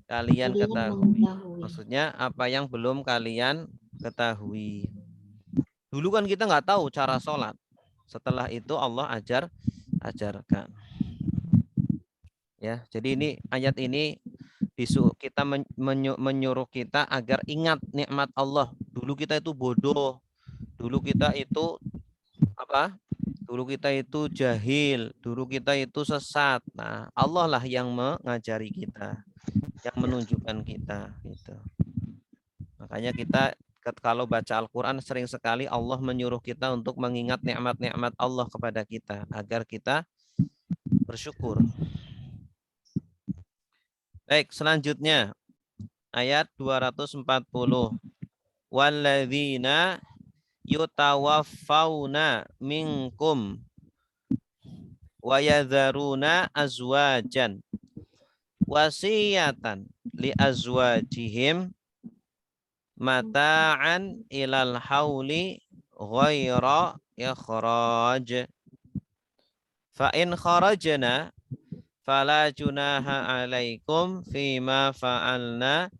kalian ketahui. Maksudnya apa yang belum kalian ketahui. Dulu kan kita nggak tahu cara sholat. Setelah itu Allah ajarkan. Ya, jadi ini ayat ini kita menyuruh kita agar ingat nikmat Allah. Dulu kita itu bodoh. Dulu kita itu Dulu kita itu jahil, dulu kita itu sesat. Nah, Allah lah yang mengajari kita, yang menunjukkan kita gitu. Makanya kita kalau baca Al-Qur'an sering sekali Allah menyuruh kita untuk mengingat nikmat-nikmat Allah kepada kita agar kita bersyukur. Baik, selanjutnya ayat 240. Walladzina yutawaffawna minkum wa yadharuna azwajan wasiyatan li azwajihim mata'an ilal hauli ghaira ikhraj fa in kharajna fala junaha alaikum fima fa'alna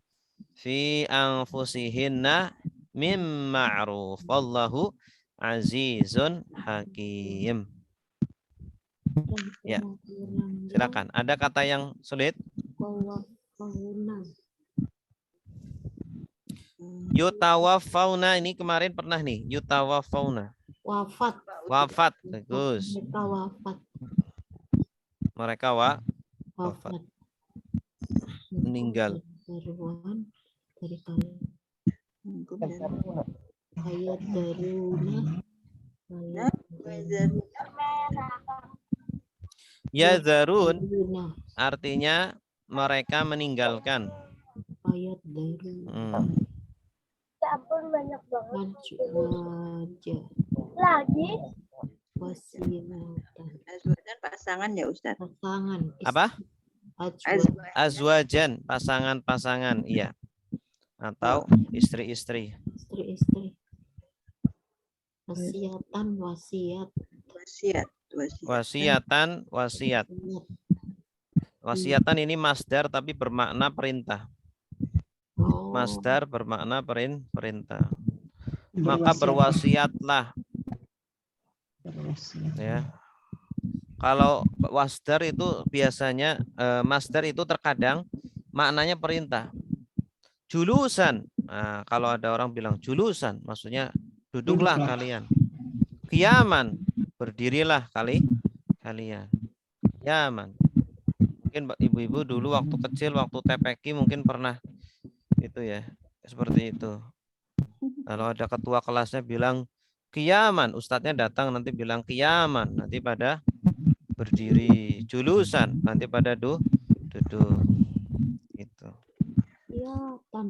fi anfusihinna mim ma'ruf. Wallahu azizun hakim. Ya, silakan. Ada kata yang sulit? Yutawaffauna, ini kemarin pernah nih. Yutawaffauna. Wafat. Wafat. Bagus. Mereka wafat. Mereka wafat. Meninggal. Baruan dari kalian. Ayat daruna. Yazarun artinya mereka meninggalkan. Ayat daruna. Banyak banget. Wajah. Lagi. Wasilatan. Azwajan pasangan ya Ustaz. Pasangan. Apa? Azwajan, pasangan-pasangan, iya. Atau istri-istri. Istri-istri. Wasiatan, wasiat. Wasiat. Wasiatan, wasiat. Wasiatan ini masdar tapi bermakna perintah. Oh. Masdar bermakna perintah. Maka berwasiatlah. Ya. Kalau wasdar itu biasanya masdar itu terkadang maknanya perintah. Julusan. Nah, kalau ada orang bilang julusan, maksudnya duduklah kalian. Qiyaman, berdirilah kalian. Qiyaman. Mungkin ibu-ibu dulu waktu kecil, waktu TPQ mungkin pernah itu ya, seperti itu. Kalau ada ketua kelasnya bilang qiyaman, ustadznya datang nanti bilang qiyaman, nanti pada berdiri. Julusan, nanti pada duduk. Itu.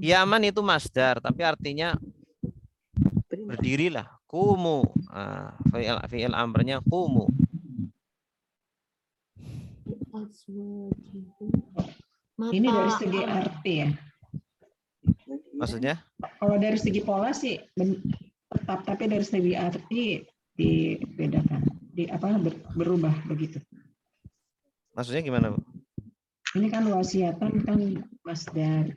Qiyaman itu masdar, tapi artinya berdirilah. Kumu. Fi'il amrnya kumu. Ini dari segi arti ya. Maksudnya? Kalau dari segi pola sih tetap, tapi dari segi arti dibedakan, berubah begitu. Maksudnya gimana, Bu? Ini kan wasiatan kan masdar.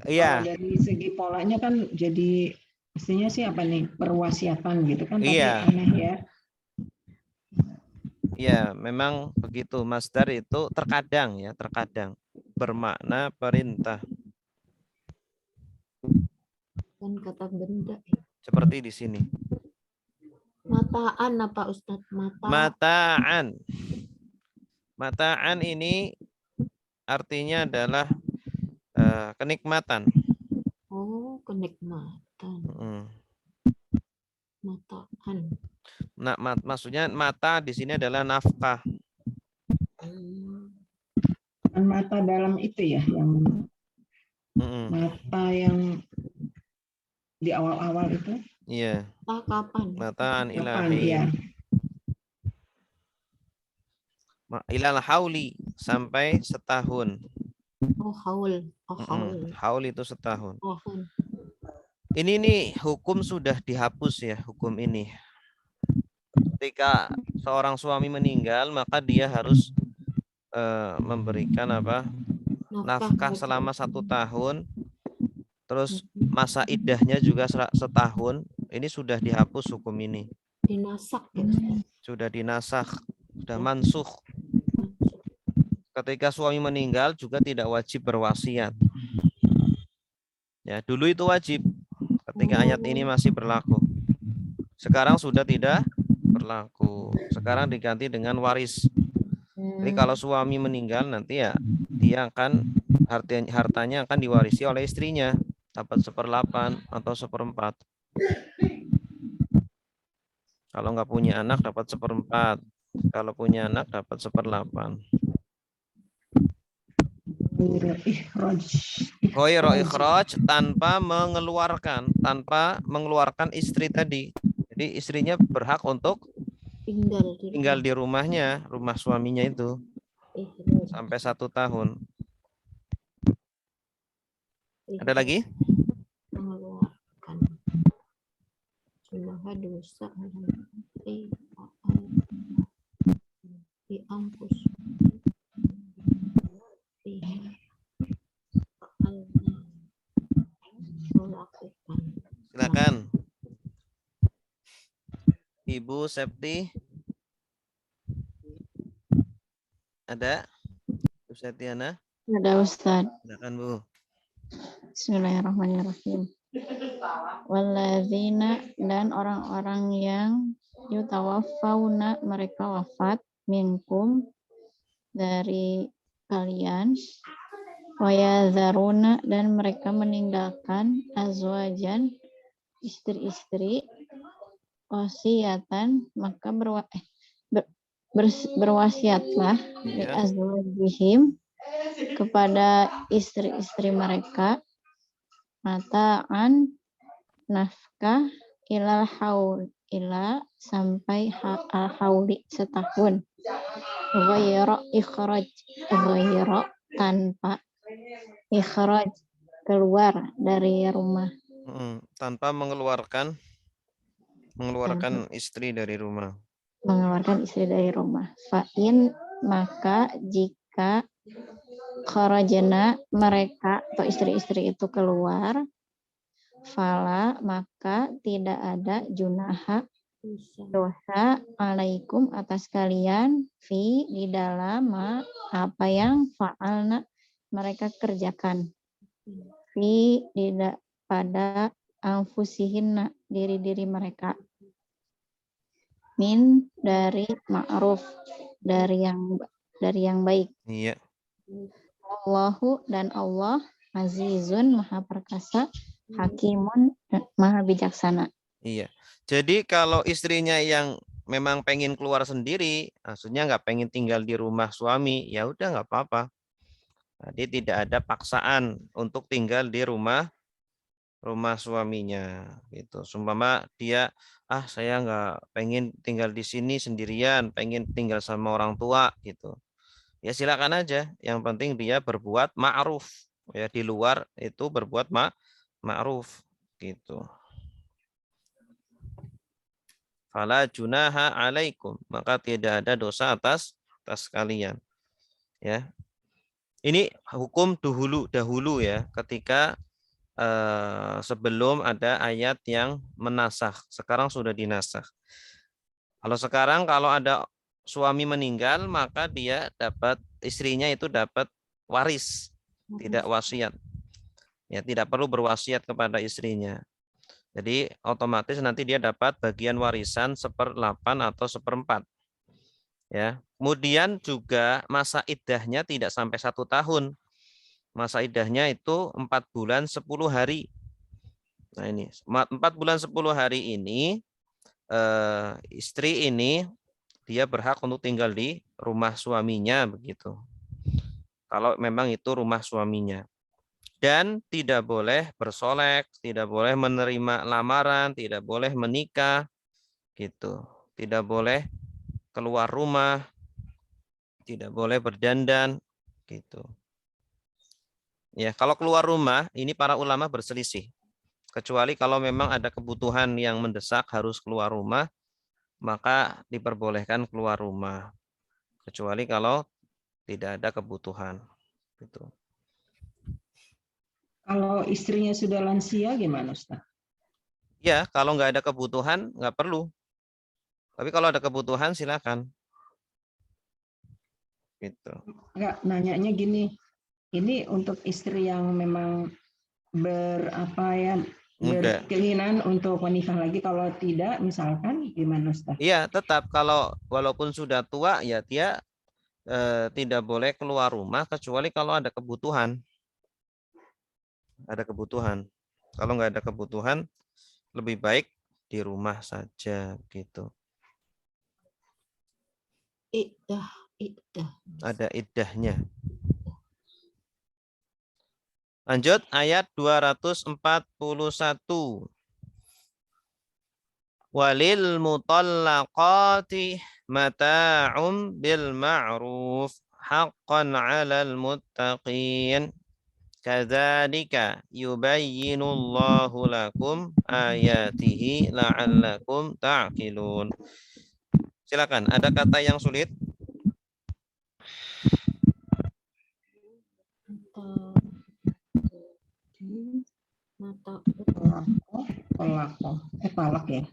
Iya. Kalau dari segi polanya kan jadi mestinya sih apa nih, perwasiatan gitu kan, tapi Iya. aneh ya. Iya, memang begitu. Masdar itu terkadang bermakna perintah. Kan kata benda. Seperti di sini. Mataan apa Ustadz? Mataan. Mataan ini artinya adalah kenikmatan. Oh, kenikmatan. Mataan. Nah, maksudnya mata di sini adalah nafkah. Mata dalam itu ya, yang mata yang di awal-awal itu. Iya. Kapan? Mataan Kapan, ilahi. iya. Ilal hauli, sampai setahun. Oh, haul. Oh, haul. Haul itu setahun. Tahun. Ini nih hukum sudah dihapus ya, hukum ini. Ketika seorang suami meninggal, maka dia harus memberikan nafkah selama 1 tahun. Terus masa iddahnya juga setahun. Ini sudah dihapus hukum ini. Dinasak ya, Ustaz? Sudah dinasakh, sudah mansukh. Ketika suami meninggal juga tidak wajib berwasiat. Ya, dulu itu wajib ketika ayat ini masih berlaku. Sekarang sudah tidak berlaku. Sekarang diganti dengan waris. Jadi kalau suami meninggal nanti ya dia akan hartanya akan diwarisi oleh istrinya, dapat 1/8 atau 1/4. Kalau nggak punya anak dapat 1/4. Kalau punya anak dapat 1/8. Ghairu ikhraj, tanpa mengeluarkan istri tadi. Jadi istrinya berhak untuk tinggal di rumahnya, rumah suaminya itu sampai 1 tahun. Ada lagi? Mengeluarkan jumlah dosa diampus. Melakukan Silakan. Ibu Septi. Ada? Ibu Septiana? Ada Ustaz. Silakan, Bu. Bismillahirrahmanirrahim. Walladzina, dan orang-orang yang yutawaffawna, mereka wafat, minkum, dari kalian, wayadharuna, dan mereka meninggalkan azwajan, istri-istri, wasiyatan, maka berwasiatlah li Iya. azwajihim, kepada istri-istri mereka, mataan, nafkah, ilal haul, ila, sampai al-hauli, setahun, ghayra ikhraj, ghayra, tanpa, ikhraj, keluar dari rumah, Tanpa mengeluarkan istri dari rumah. mengeluarkan istri dari rumah. Fa'in, maka jika kharajna, mereka atau istri-istri itu keluar, fala, maka tidak ada junaha, dosa, alaikum, atas kalian, di dalam apa yang fa'alna, mereka kerjakan, pada anfusihinna, diri-diri mereka, min, dari ma'ruf, dari yang baik. Iya. Allahu, dan Allah, azizun, maha perkasa, hakimun, maha bijaksana. Iya. Jadi kalau istrinya yang memang pengen keluar sendiri, maksudnya nggak pengen tinggal di rumah suami, ya udah nggak apa-apa. Jadi tidak ada paksaan untuk tinggal di rumah suaminya gitu. Sumpama dia saya nggak pengen tinggal di sini sendirian, pengen tinggal sama orang tua gitu. Ya silakan aja. Yang penting dia berbuat ma'ruf. Ya di luar itu berbuat ma'ruf gitu. Fala junaha alaikum, maka tidak ada dosa atas kalian. Ya. Ini hukum dahulu ya, ketika sebelum ada ayat yang menasakh. Sekarang sudah dinasakh. Kalau ada suami meninggal, maka istrinya itu dapat waris, tidak wasiat. Ya, tidak perlu berwasiat kepada istrinya. Jadi otomatis nanti dia dapat bagian warisan 1/8 atau 1/4. Ya. Kemudian juga masa iddahnya tidak sampai 1 tahun. Masa iddahnya itu 4 bulan 10 hari. Nah ini 4 bulan 10 hari ini istri ini dia berhak untuk tinggal di rumah suaminya begitu. Kalau memang itu rumah suaminya. Dan tidak boleh bersolek, tidak boleh menerima lamaran, tidak boleh menikah, gitu. Tidak boleh keluar rumah, tidak boleh berdandan, gitu. Ya, kalau keluar rumah, ini para ulama berselisih. Kecuali kalau memang ada kebutuhan yang mendesak harus keluar rumah, maka diperbolehkan keluar rumah. Kecuali kalau tidak ada kebutuhan, gitu. Kalau istrinya sudah lansia gimana, Ustaz? Ya, kalau nggak ada kebutuhan, nggak perlu. Tapi kalau ada kebutuhan, silakan. Gitu. Enggak, nanyanya gini, ini untuk istri yang memang berkeinginan untuk menikah lagi, kalau tidak, misalkan gimana, Ustaz? Iya, tetap kalau walaupun sudah tua, ya dia tidak boleh keluar rumah, kecuali kalau ada kebutuhan. Ada kebutuhan. Kalau nggak ada kebutuhan, lebih baik di rumah saja gitu. Iddah. Ada iddahnya. Lanjut ayat 241. Walil mutallaqati mata'um bil ma'ruf haqqan 'alal muttaqin. Kadzalika yubayyinullahu lakum ayatihi la'allakum ta'qilun. Silakan, ada kata yang sulit? tolako. Talak ya.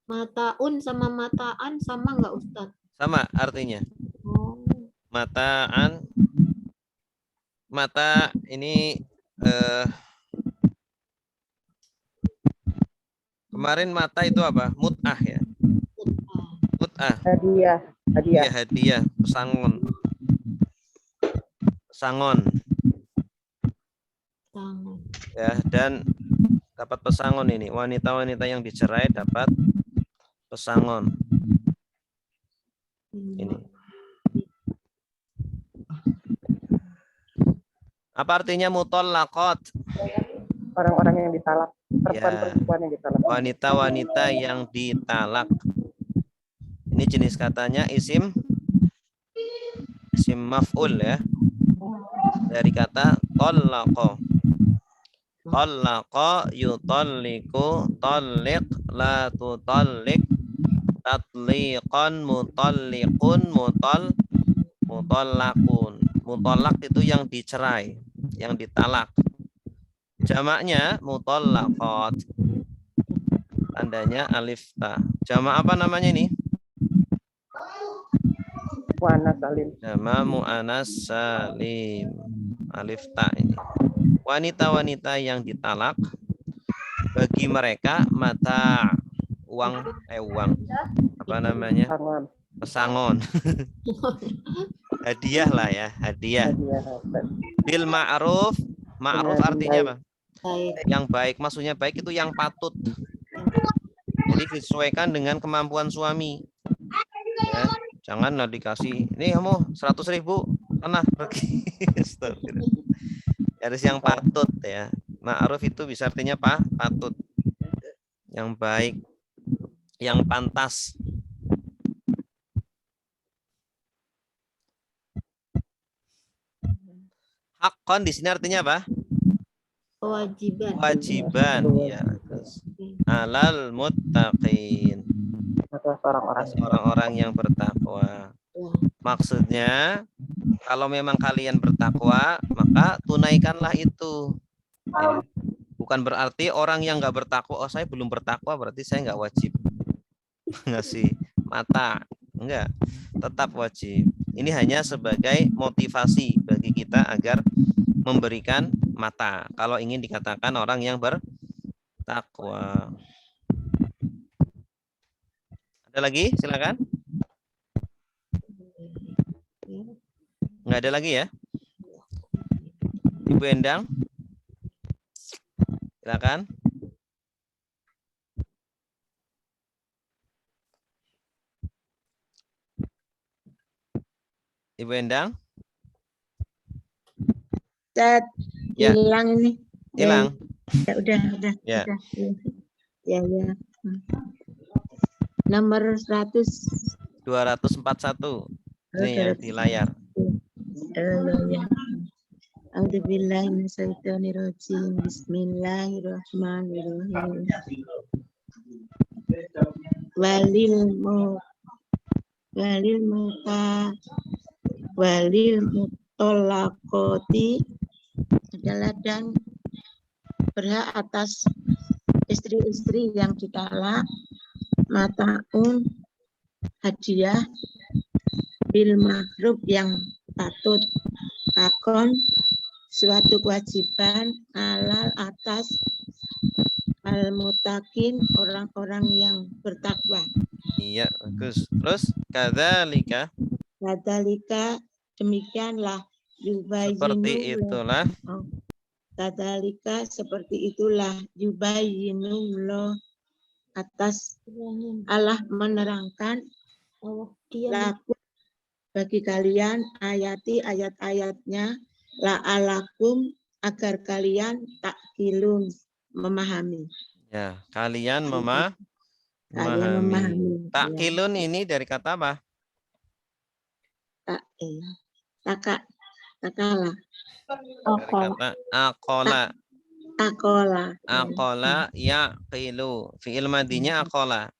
Mataun sama mataan sama nggak Ustadz? Sama artinya. Oh. Mataan, mata ini kemarin mata itu apa? Mut'ah ya. Mut'ah. Hadiah. Hadiah. Ya, hadiah, pesangon. Pesangon. Tangan. Ya, dan dapat pesangon ini. Wanita-wanita yang dicerai dapat pesangon. Ini. Apa artinya mutallaqat? Orang-orang yang ditalak. Ya. Perempuan yang ditalak. Wanita-wanita yang ditalak. Ini jenis katanya isim maf'ul ya. Dari kata tallaqa. Tallaqa yutalliqu talliq la tutalliq tatliqan mutalliqun mutallaqun. Mutallaq itu yang dicerai, yang ditalak. Jamaknya mutallaqat. Tandanya alif ta. Jamak apa namanya ini? Wana salim. Jamak mu'anas salim. Alif ta ini. Wanita-wanita yang ditalak, bagi mereka mata uang apa namanya? Tangan. Pesangon. Hadiah lah ya, hadiah. Hadiah. Bil ma'ruf, ma'ruf Yang artinya baik. apa? Baik. Yang baik, maksudnya baik itu yang patut. Jadi disesuaikan dengan kemampuan suami. Ya, janganlah dikasih, ini kamu 100.000, pernah pergi. Harus yang patut ya. Ma'ruf itu bisa artinya apa? Patut. Yang baik, yang pantas. Hakon di sini artinya apa? Kewajiban. Kewajiban ya. Alal muttaqin. Atas orang-orang. Orang-orang yang bertakwa. Ya. Maksudnya kalau memang kalian bertakwa, maka tunaikanlah itu. Ya. Bukan berarti orang yang nggak bertakwa, oh saya belum bertakwa berarti saya nggak wajib ngasih mata. Enggak, tetap wajib. Ini hanya sebagai motivasi bagi kita agar memberikan mata. Kalau ingin dikatakan orang yang bertakwa. Ada lagi? Silakan. Nggak ada lagi ya? Ibu Endang. Silakan. Ibu Endang. Ustaz, Ya. hilang ini. Hilang. Ya udah. Ya. Udah. Ya. Nomor 100. 241. Ini yang di layar. Ya. A'udzubillahi minasyaitonirrajim. Bismillahirrahmanirrahim. Walil mutallaqati adalah dan berhak atas istri-istri yang ditalak mataun hadiah bil ma'ruf yang patut akon suatu kewajiban alal atas al-mutakin orang-orang yang bertakwa. Iya, bagus. Terus kadzalika, Kadzalika demikianlah seperti itulah Kadzalika seperti itulah yubayyinullah atas Allah menerangkan laku bagi kalian ayat-ayatnya la'alakum agar kalian takkilun memahami. ya, kalian Kalian memahami. memahami. Takkilun ini dari kata apa? Takala. Dari kata aqala. Aqala yaqilu. Fi'il madinya aqala.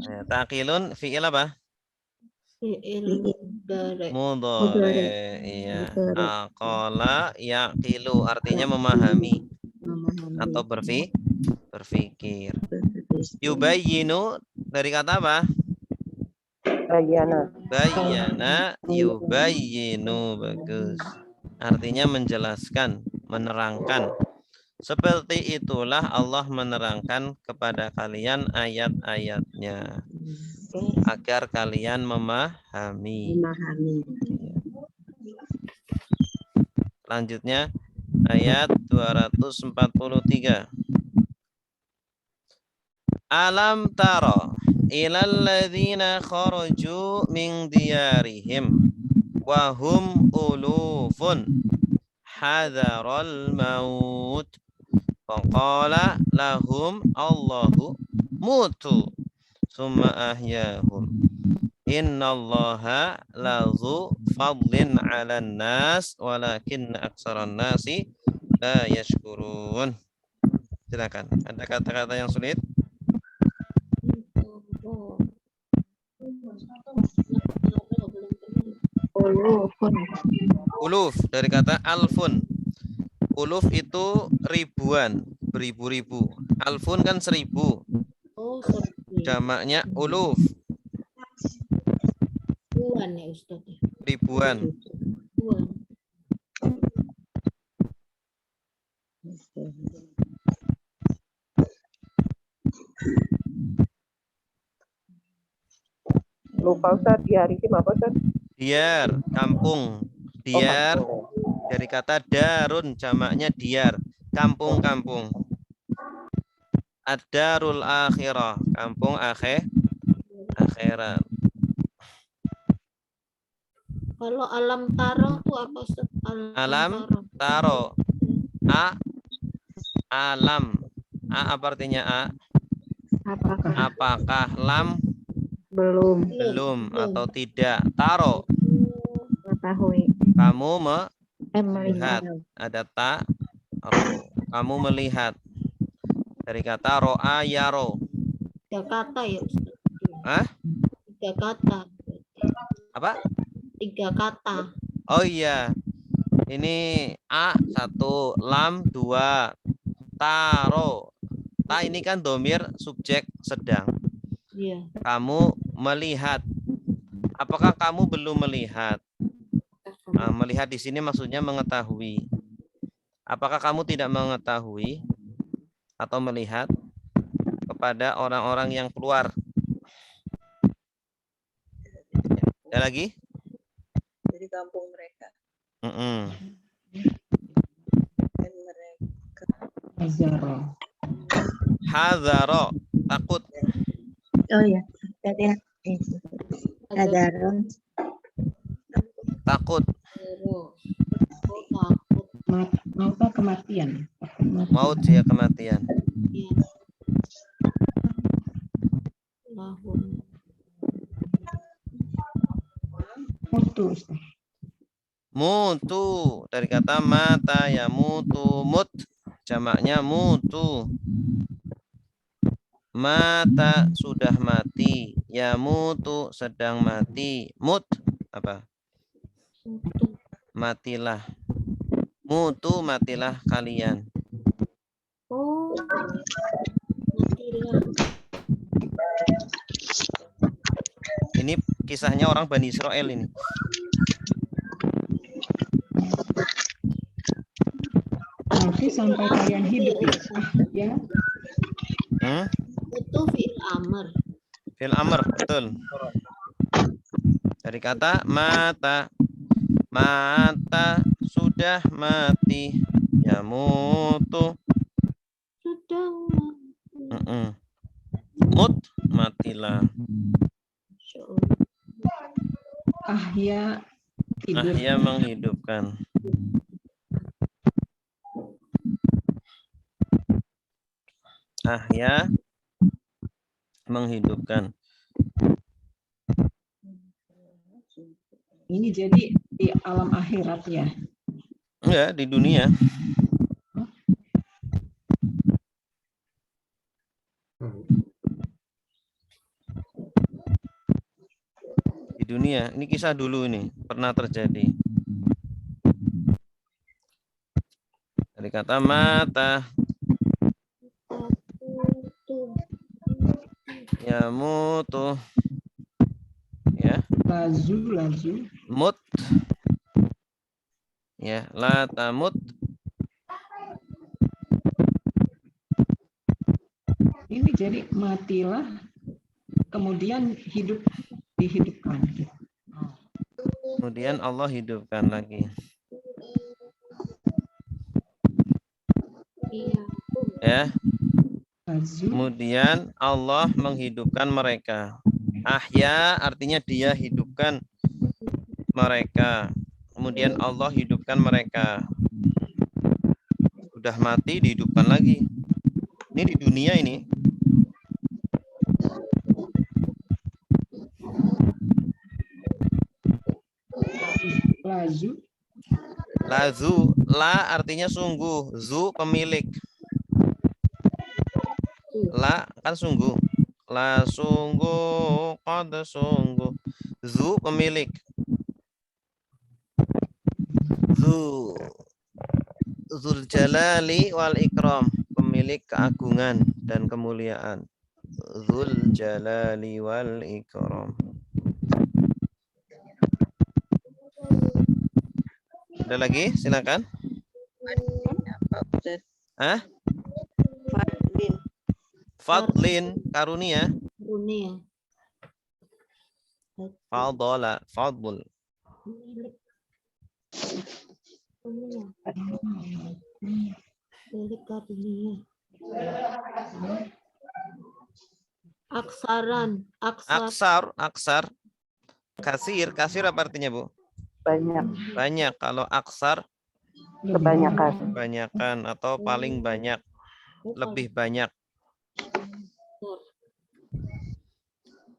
Ya, taqilun fi'il apa? Fi'il mudhari'. Mudhari. Iya. Aqala yaqilu artinya memahami. atau berpikir. Yubayyinu dari kata apa? Bayana. Bayyana yubayyinu. Bagus. Artinya menjelaskan, menerangkan. Seperti itulah Allah menerangkan kepada kalian ayat-ayatnya agar kalian memahami. Selanjutnya ayat 243. Alam tara ilal ladzina kharaju min diyarihim wa hum ulufun hadaral maut faqala lahum Allahu mutu summa ahyahum innallaha lazu fadlin 'alan nas walakinna aksaran nasi la yashkurun. Silakan, ada kata-kata yang sulit? Uluf dari kata alfun. Uluf itu ribuan, beribu-ribu. Alfun kan 1000. Jamaknya uluf. Ribuan ya Ustaz. Ribuan. Lupa Ustaz, diarifin apa Ustaz? Diar, kampung. Diar dari kata darun, jamaknya diar, kampung-kampung. Ad-darul akhirah, kampung akhirat. Kalau alam taro itu apa Ustaz? Alam taro. Alam. Apa artinya a? Apakah lam? Belum Belum atau tidak. Taro. mengetahui. Kamu Melihat. melihat. Ada ta. Kamu melihat. Dari kata ro'a yaro. 3 kata ya Ustaz. Hah? 3 kata. Apa? 3 kata. Oh iya. Ini a 1, lam 2, taro. Ta ini kan domir subjek sedang. Iya. Kamu melihat. Apakah kamu belum melihat? Nah, melihat di sini maksudnya mengetahui. Apakah kamu tidak mengetahui atau melihat kepada orang-orang yang keluar? Ada lagi? Dari kampung mereka. Dan mereka. Hazaro, takut. Oh ya, tadi Hadaron. Takut. Mau kematian. Maut ya, kematian. Mutu, Ustaz. Mutu dari kata mata ya mutu, mut jamaknya mutu. Mata sudah mati, ya mutu sedang mati. Mut apa? Matilah. Mutu matilah kalian. Oh, matilah. Ini kisahnya orang Bani Israel ini. Nanti sampai kalian hidup ya. Itu fi'il amr. Fi'il amr, betul. Dari kata mata. Mata sudah mati. Ya mutu. Sudah mati. Mut matilah. Ahya tidur. Ahya menghidupkan. Ahya menghidupkan. Ini jadi di alam akhirat ya? Enggak, di dunia. Di dunia, ini kisah dulu ini, pernah terjadi. Dari kata mata, Yamutu. Ya. Lazu. Mut. Ya, la tamut. Ini jadi matilah, kemudian dihidupkan. Kemudian Allah hidupkan lagi. Iya. Ya. Lazu. Kemudian Allah menghidupkan mereka. Ahya artinya dia hidupkan mereka. Kemudian Allah hidupkan mereka. Sudah mati dihidupkan lagi. Ini di dunia ini. Lazu. Lazu, la artinya sungguh, zu pemilik. La kan sungguh. La sungguh, qad sungguh. Zu pemilik. Zu. Zul jalali wal ikram, pemilik keagungan dan kemuliaan. Zul jalali wal ikram. Ada lagi? Silakan. Hah? Fadlin. Fadlin, karunia. Dunia. Fadala, fadl. Dunia. Milik dunia. Aksaran. Aksar. Kasir apa artinya, Bu? Banyak. Banyak. Kalau aksar, Kebanyakan. atau paling banyak, lebih banyak.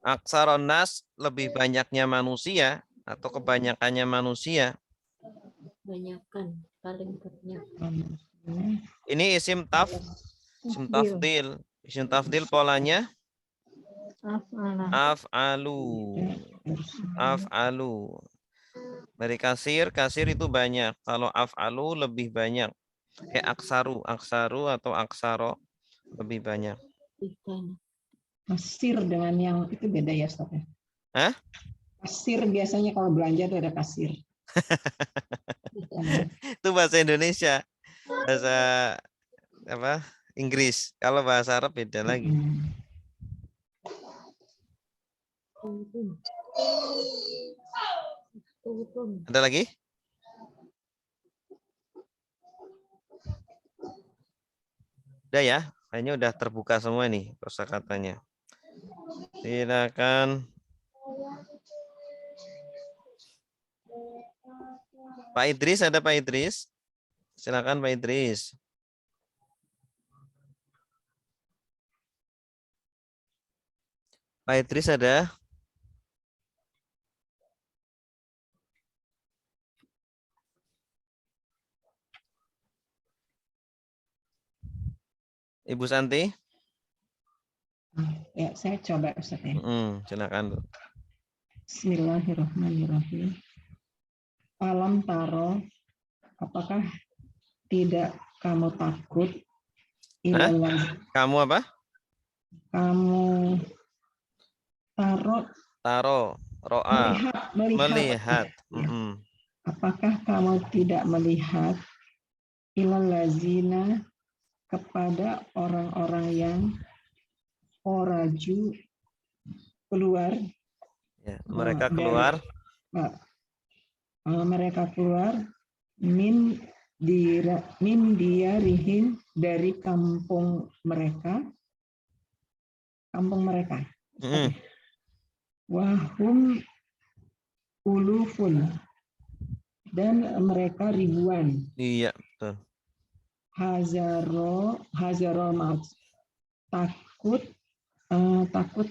Aksaron nas, lebih banyaknya manusia atau kebanyakannya manusia. Banyakan. Paling banyak. Ini isim tafdil. Isim tafdil polanya af'alu. Dari kasir itu banyak. Kalau af'alu lebih banyak. Kayak aksaru atau aksaro lebih banyak. Kasir dengan yang itu beda ya, Ustaz ya? Hah? Kasir biasanya kalau belanja itu ada kasir. Itu bahasa Indonesia. Bahasa apa? Inggris. Kalau bahasa Arab beda lagi. Ada lagi? Udah ya, kayaknya udah terbuka semua nih kosakatanya. Silakan. Pak Idris, ada Pak Idris? Silakan Pak Idris. Pak Idris ada? Ibu Santi? Ya, saya coba Ustaz ya. Silakan. Bismillahirrahmanirrahim. Alam taro, apakah tidak kamu takut? Kamu apa? Kamu Taro, ro'a. Melihat. Ya. Apakah kamu tidak melihat ilal lazina kepada orang-orang yang oraju keluar? Ya, mereka keluar. Mereka keluar min diarihin dari kampung mereka. Wahum ulufun, dan mereka ribuan. Iya, betul. Hazaro maut, takut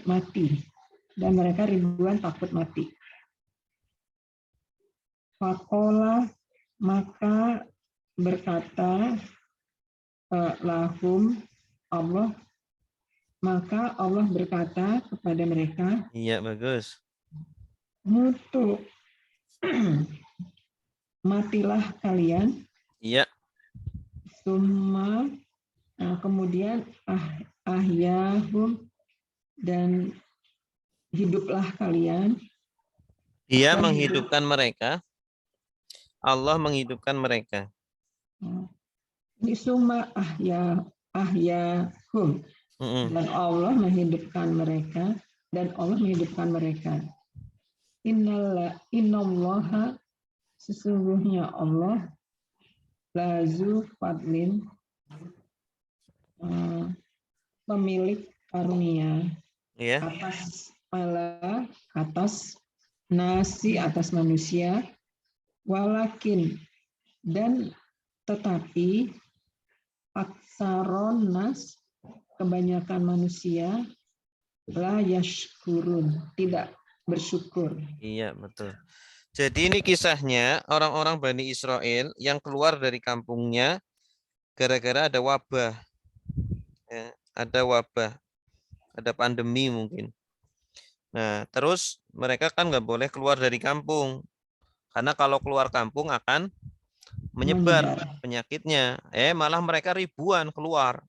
mati, dan mereka ribuan takut mati. Faqala, maka berkata lahum Allah, maka Allah berkata kepada mereka. Iya, bagus. Mutu, matilah kalian. Iya. Summa, kemudian ahyahum, dan hiduplah kalian. Dia Dan menghidupkan mereka. Allah menghidupkan mereka. Ini summa ahyahum. Dan Allah menghidupkan mereka. Dan Allah menghidupkan mereka. Innallaha, sesungguhnya Allah, lazu fadlin, pemilik karunia, Ya. atas nasi, atas manusia, walakin, dan tetapi, aksaron nas, kebanyakan manusia, la yashkurun, tidak bersyukur. Iya, betul. Jadi ini kisahnya orang-orang Bani Israel yang keluar dari kampungnya gara-gara ada wabah. Ya, ada wabah. Ada pandemi mungkin. Nah, terus mereka kan nggak boleh keluar dari kampung. Karena kalau keluar kampung akan menyebar penyakitnya. Malah mereka ribuan keluar.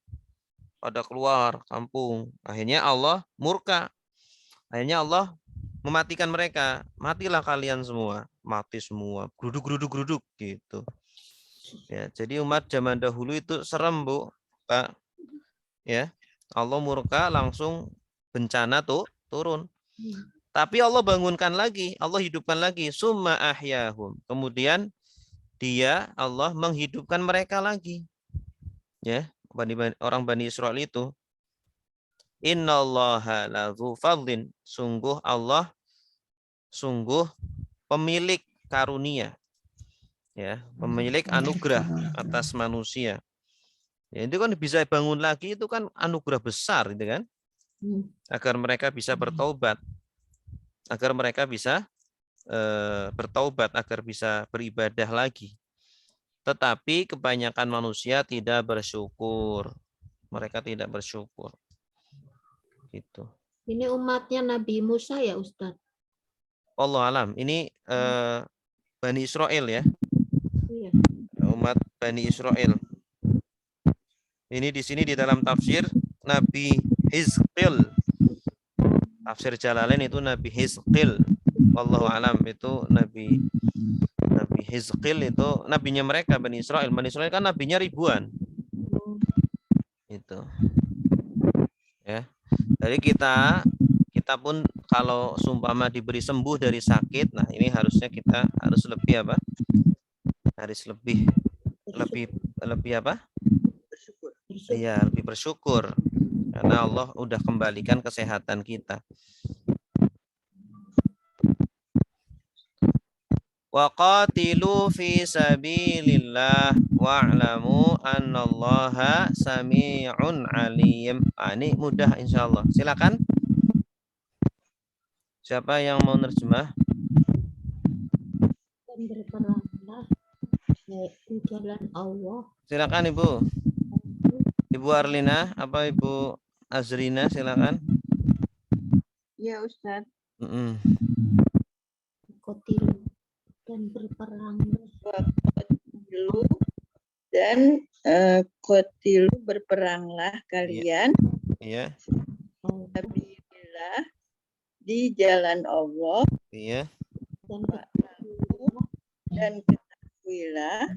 Pada keluar kampung. Akhirnya Allah murka. Akhirnya Allah mematikan mereka. Matilah kalian semua. Mati semua. Geruduk gitu. Ya, jadi umat zaman dahulu itu serem, Bu. Pak. Ya. Allah murka langsung bencana tuh turun. Tapi Allah bangunkan lagi, Allah hidupkan lagi. Summa ahyahum. Kemudian Allah menghidupkan mereka lagi. Ya, orang Bani Israel itu. Innallaha lazu fadlin. Sungguh Allah pemilik karunia. Ya, pemilik anugerah atas manusia. Ya, itu kan bisa bangun lagi, itu kan anugerah besar itu kan. Agar mereka bisa bertaubat. Agar mereka bisa bertaubat, agar bisa beribadah lagi. Tetapi kebanyakan manusia tidak bersyukur. Mereka tidak bersyukur. Gitu. Ini umatnya Nabi Musa ya, Ustadz? Allah alam. Ini Bani Israel ya. Iya. Umat Bani Israel. Ini di sini di dalam tafsir Nabi Hizqil. Tafsir Jalalain itu Nabi Hizqil. Wallahu alam, itu Nabi Hizqil itu nabinya mereka Bani Israel. Bani Israel kan nabinya ribuan. Itu. Ya. Jadi kita pun kalau seumpama diberi sembuh dari sakit, nah ini harusnya kita harus lebih apa? Harus lebih apa? Iya, lebih bersyukur. Karena Allah udah kembalikan kesehatan kita. Wa qatilu fi sabilillah wa'lamu annallaha sami'un alim. Ini mudah insyaallah. Silakan. Siapa yang mau nerjemah? Dan berperanglah di jalan Allah. Silakan Ibu. Ibu Arlina apa Ibu Azrina, silakan. Ya Ustadz. Kotilu dan berperanglah. Kotilu dan kotilu, berperanglah kalian. Iya. Alhamdulillah di jalan Allah. Iya. Dan ketahuilah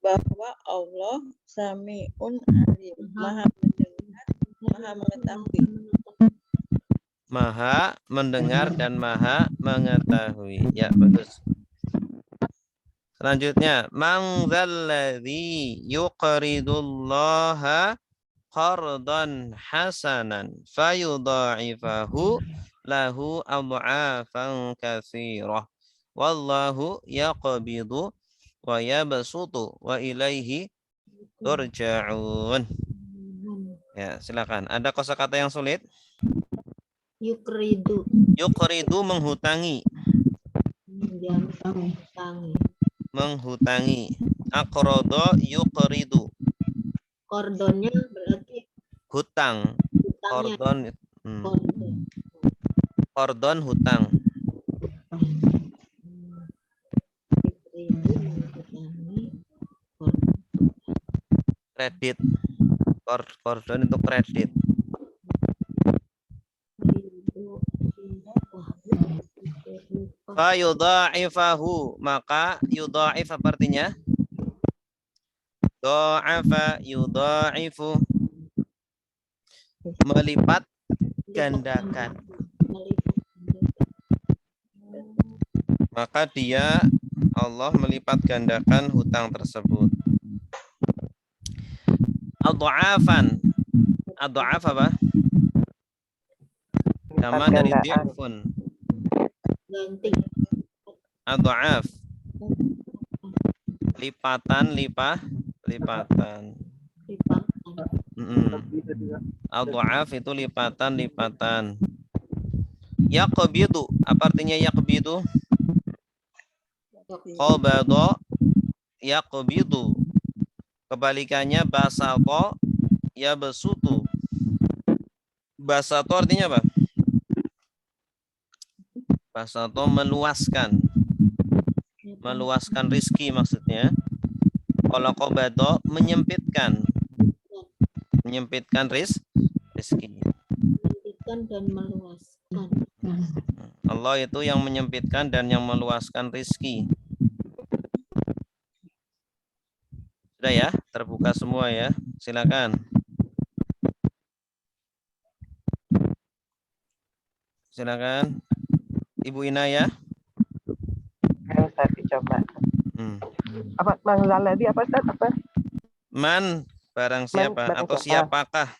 bahwa Allah Sami'un Alim, Maha mendengar, Maha mengetahui. Maha mendengar dan Maha mengetahui. Ya, bagus. Selanjutnya, man dzalladzi yuqridullaha qardan hasanan fayudha'ifahu lahu adha'afan katsirah. Wallahu yaqbidu wa yabsutu wa ilaihi turja'un. Ya, silakan. Ada kosakata yang sulit? Yukridu. Yukridu menghutangi. Menghutangi. Aqrada yuqridu. Kordonnya berarti hutang. hutangnya. Kordon hutang. Kredit. Kordon untuk kredit. Fa yudha'ifahu, maka yudha'if apa artinya? Dha'afa yudha'ifu, melipat gandakan. Maka dia Allah melipat gandakan hutang tersebut. Adha'afan. Adha'af apa? Sama dari di'fun. Ganti. Adha'af. Lipatan, lipatan. Adha'af itu lipatan. Yaqbidu, apa artinya yaqbidu? Qabada yaqbidu. Kebalikannya basato yabsutu. Basato artinya apa? Basato meluaskan. Meluaskan rizki maksudnya. Kalau qabada menyempitkan. Menyempitkan rizki. Menyempitkan dan meluaskan. Allah itu yang menyempitkan dan yang meluaskan rizki. Sudah ya, terbuka semua ya. Silakan. Silakan. Ibu Inaya. Yang tadi coba. Apa Mang Zaladi apa Ustaz? Apa? Man, barang siapa barang atau siapa. siapakah?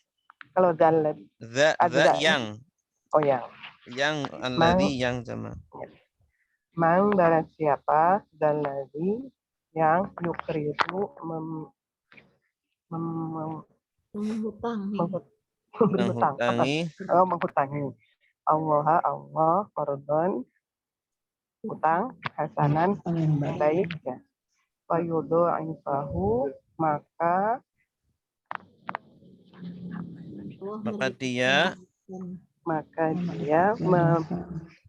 Kalau Zaladi. Yang. Oh yang. Yang alladhi yang sama. Mang barang siapa Zaladi yang yukridu menghutangi Allah qardon utang hasanan baik ya. Wa yudha'ifahu maka dia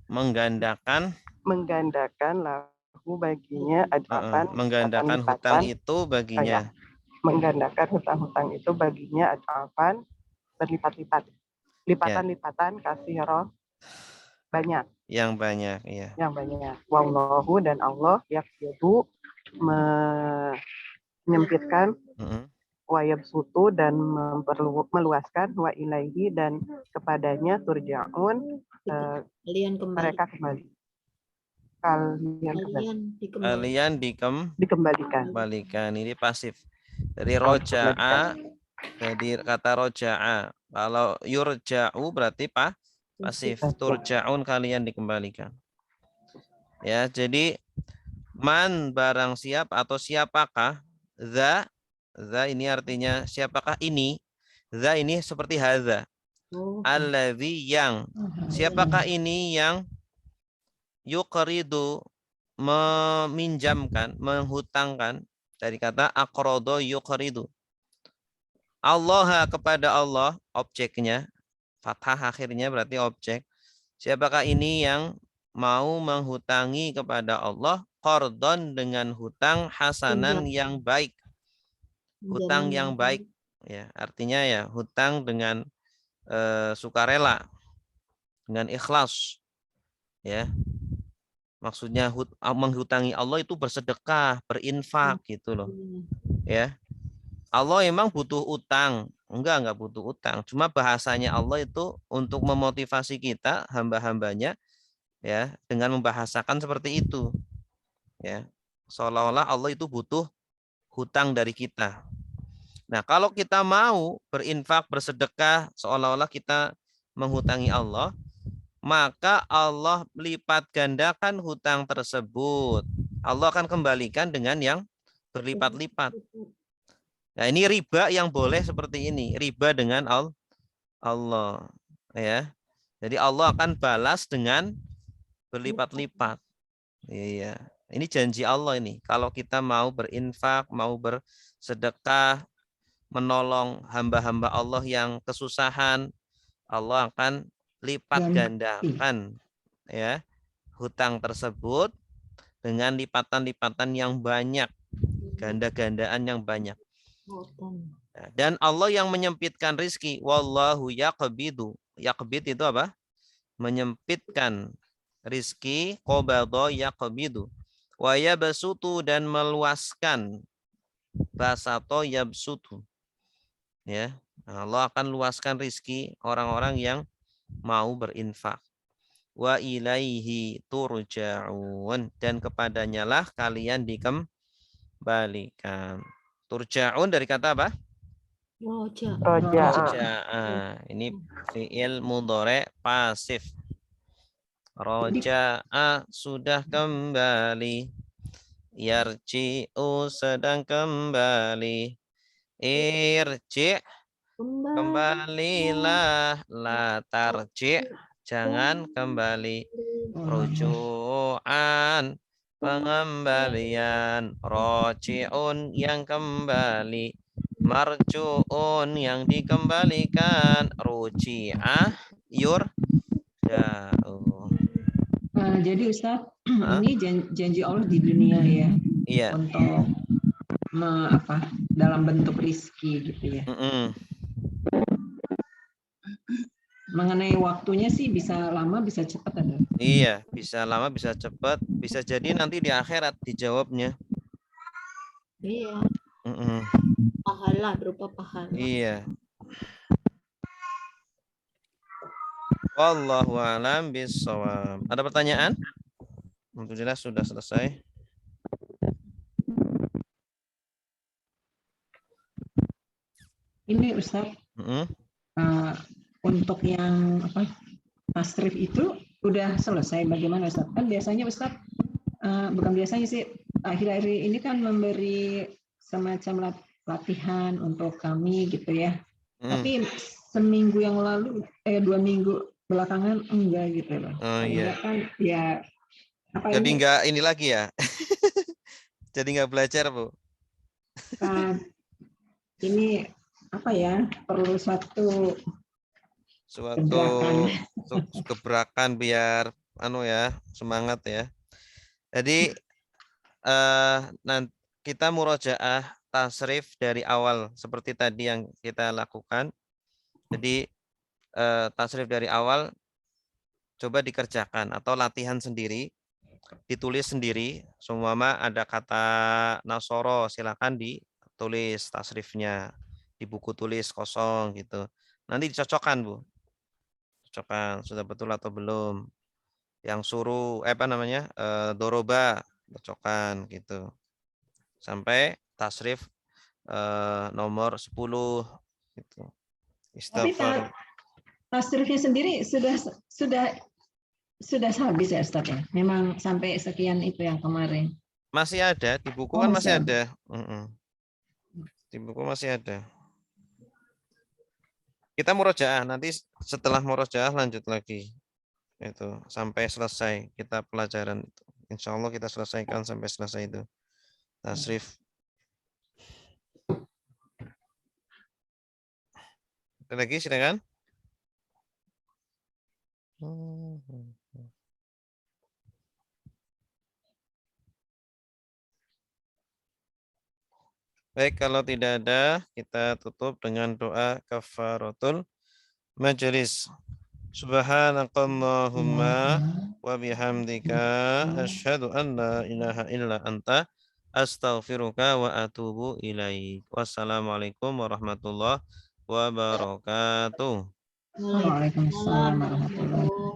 menggandakan lahu baginya adafan, menggandakan hutang itu baginya. Menggandakan hutang-hutang itu baginya adafan berlipat-lipat. Lipatan-lipatan kasiro banyak. Yang banyak, ya. Yang banyak. Wallahu dan Allah yaqbidu menyempitkan wa yabsutu dan meluaskan wa ilaihi dan kepadanya turja'un mereka kembali. Kalian dikembalikan. Ini pasif. Dari roja'a, dari kata roja'a. Kalau yurja'u berarti pasif. Turja'un kalian dikembalikan. Ya, jadi man barang siapa atau siapakah, za ini artinya siapakah ini? Za ini seperti hadza. Alladzi yang. Siapakah ini yang yuqridu meminjamkan, menghutangkan, dari kata aqrada yuqridu. Allah kepada Allah, objeknya fathah akhirnya berarti objek. Siapakah ini yang mau menghutangi kepada Allah qardon dengan hutang hasanan yang baik. Hutang yang baik ya, artinya ya hutang dengan sukarela, dengan ikhlas. Ya. Maksudnya menghutangi Allah itu bersedekah, berinfak gitu loh. Ya. Allah emang butuh utang. Enggak butuh utang. Cuma bahasanya Allah itu untuk memotivasi kita, hamba-hambanya, ya, dengan membahasakan seperti itu. Ya. Seolah-olah Allah itu butuh hutang dari kita. Nah, kalau kita mau berinfak, bersedekah, seolah-olah kita menghutangi Allah, maka Allah lipat gandakan hutang tersebut. Allah akan kembalikan dengan yang berlipat-lipat. Nah, ini riba yang boleh seperti ini. Riba dengan Allah. Ya. Jadi Allah akan balas dengan berlipat-lipat. Iya. Ini janji Allah ini. Kalau kita mau berinfak, mau bersedekah, menolong hamba-hamba Allah yang kesusahan, Allah akan lipat gandakan ya hutang tersebut dengan lipatan-lipatan yang banyak, ganda-gandaan yang banyak. Dan Allah yang menyempitkan rizki. Wallahu yaqbidu. Yaqbid itu apa? Menyempitkan rizki. Qabadha yaqbidu. Wa yabsutu dan meluaskan. Basato yabsutu. Ya, Allah akan luaskan rizki orang-orang yang mau berinfak. Wa ilaihi turja'un, dan kepadanya lah kalian dikembalikan. Turja'un dari kata apa? Roja. Roja'a. Ini fi'il mudhari' pasif. Roja'a sudah kembali. Yarji'u sedang kembali. Irji' kembalilah. La tarji' jangan kembali. Ruju'an pengembalian. Roji'un yang kembali. Marju'un yang dikembalikan. Ruji'ah yurja'u. Jadi Ustaz, ini janji Allah di dunia ya. Iya. Untuk dalam bentuk rizki gitu ya. Mengenai waktunya sih bisa lama bisa cepat ada. Iya, bisa lama bisa cepat, bisa jadi nanti di akhirat dijawabnya. Iya. Pahala, berupa pahala. Iya. Wallahu a'lam bishawab. Ada pertanyaan? Alhamdulillah sudah selesai. Ini Ustaz, untuk yang tasrif itu udah selesai bagaimana Ustaz? Kan biasanya Ustaz, bukan biasanya sih, akhir-akhir ini kan memberi semacam latihan untuk kami gitu ya. Tapi seminggu yang lalu, 2 minggu belakangan enggak gitu loh. Iya. Kan ya jadi enggak ini lagi ya. Jadi enggak belajar, Bu. Ini perlu suatu gebrakan biar semangat ya. Jadi nanti kita murojaah tasrif dari awal seperti tadi yang kita lakukan. Jadi tasrif dari awal coba dikerjakan atau latihan sendiri, ditulis sendiri. Semua ada kata nasoro, silakan ditulis tasrifnya di buku tulis kosong gitu. Nanti dicocokkan, Bu. Cocokkan sudah betul atau belum. Yang suruh doroba, cocokkan gitu. Sampai tasrif nomor 10 gitu. Tapi tasrifnya sendiri sudah habis ya Ustaz ya? Memang sampai sekian itu yang kemarin. Masih ada di buku kan masih ada. Di buku masih ada. Kita murojaah, nanti setelah murojaah lanjut lagi. Itu sampai selesai kita pelajaran itu. Insya Allah kita selesaikan sampai selesai itu. Tasrif. Ada lagi silakan. Baik, kalau tidak ada, kita tutup dengan doa kafaratul majelis. Subhanakallahumma wa bihamdika asyhadu an la ilaha illa anta astaghfiruka wa atubu ilaik. Wassalamualaikum warahmatullahi wabarakatuh. Waalaikumsalam warahmatullahi wabarakatuh.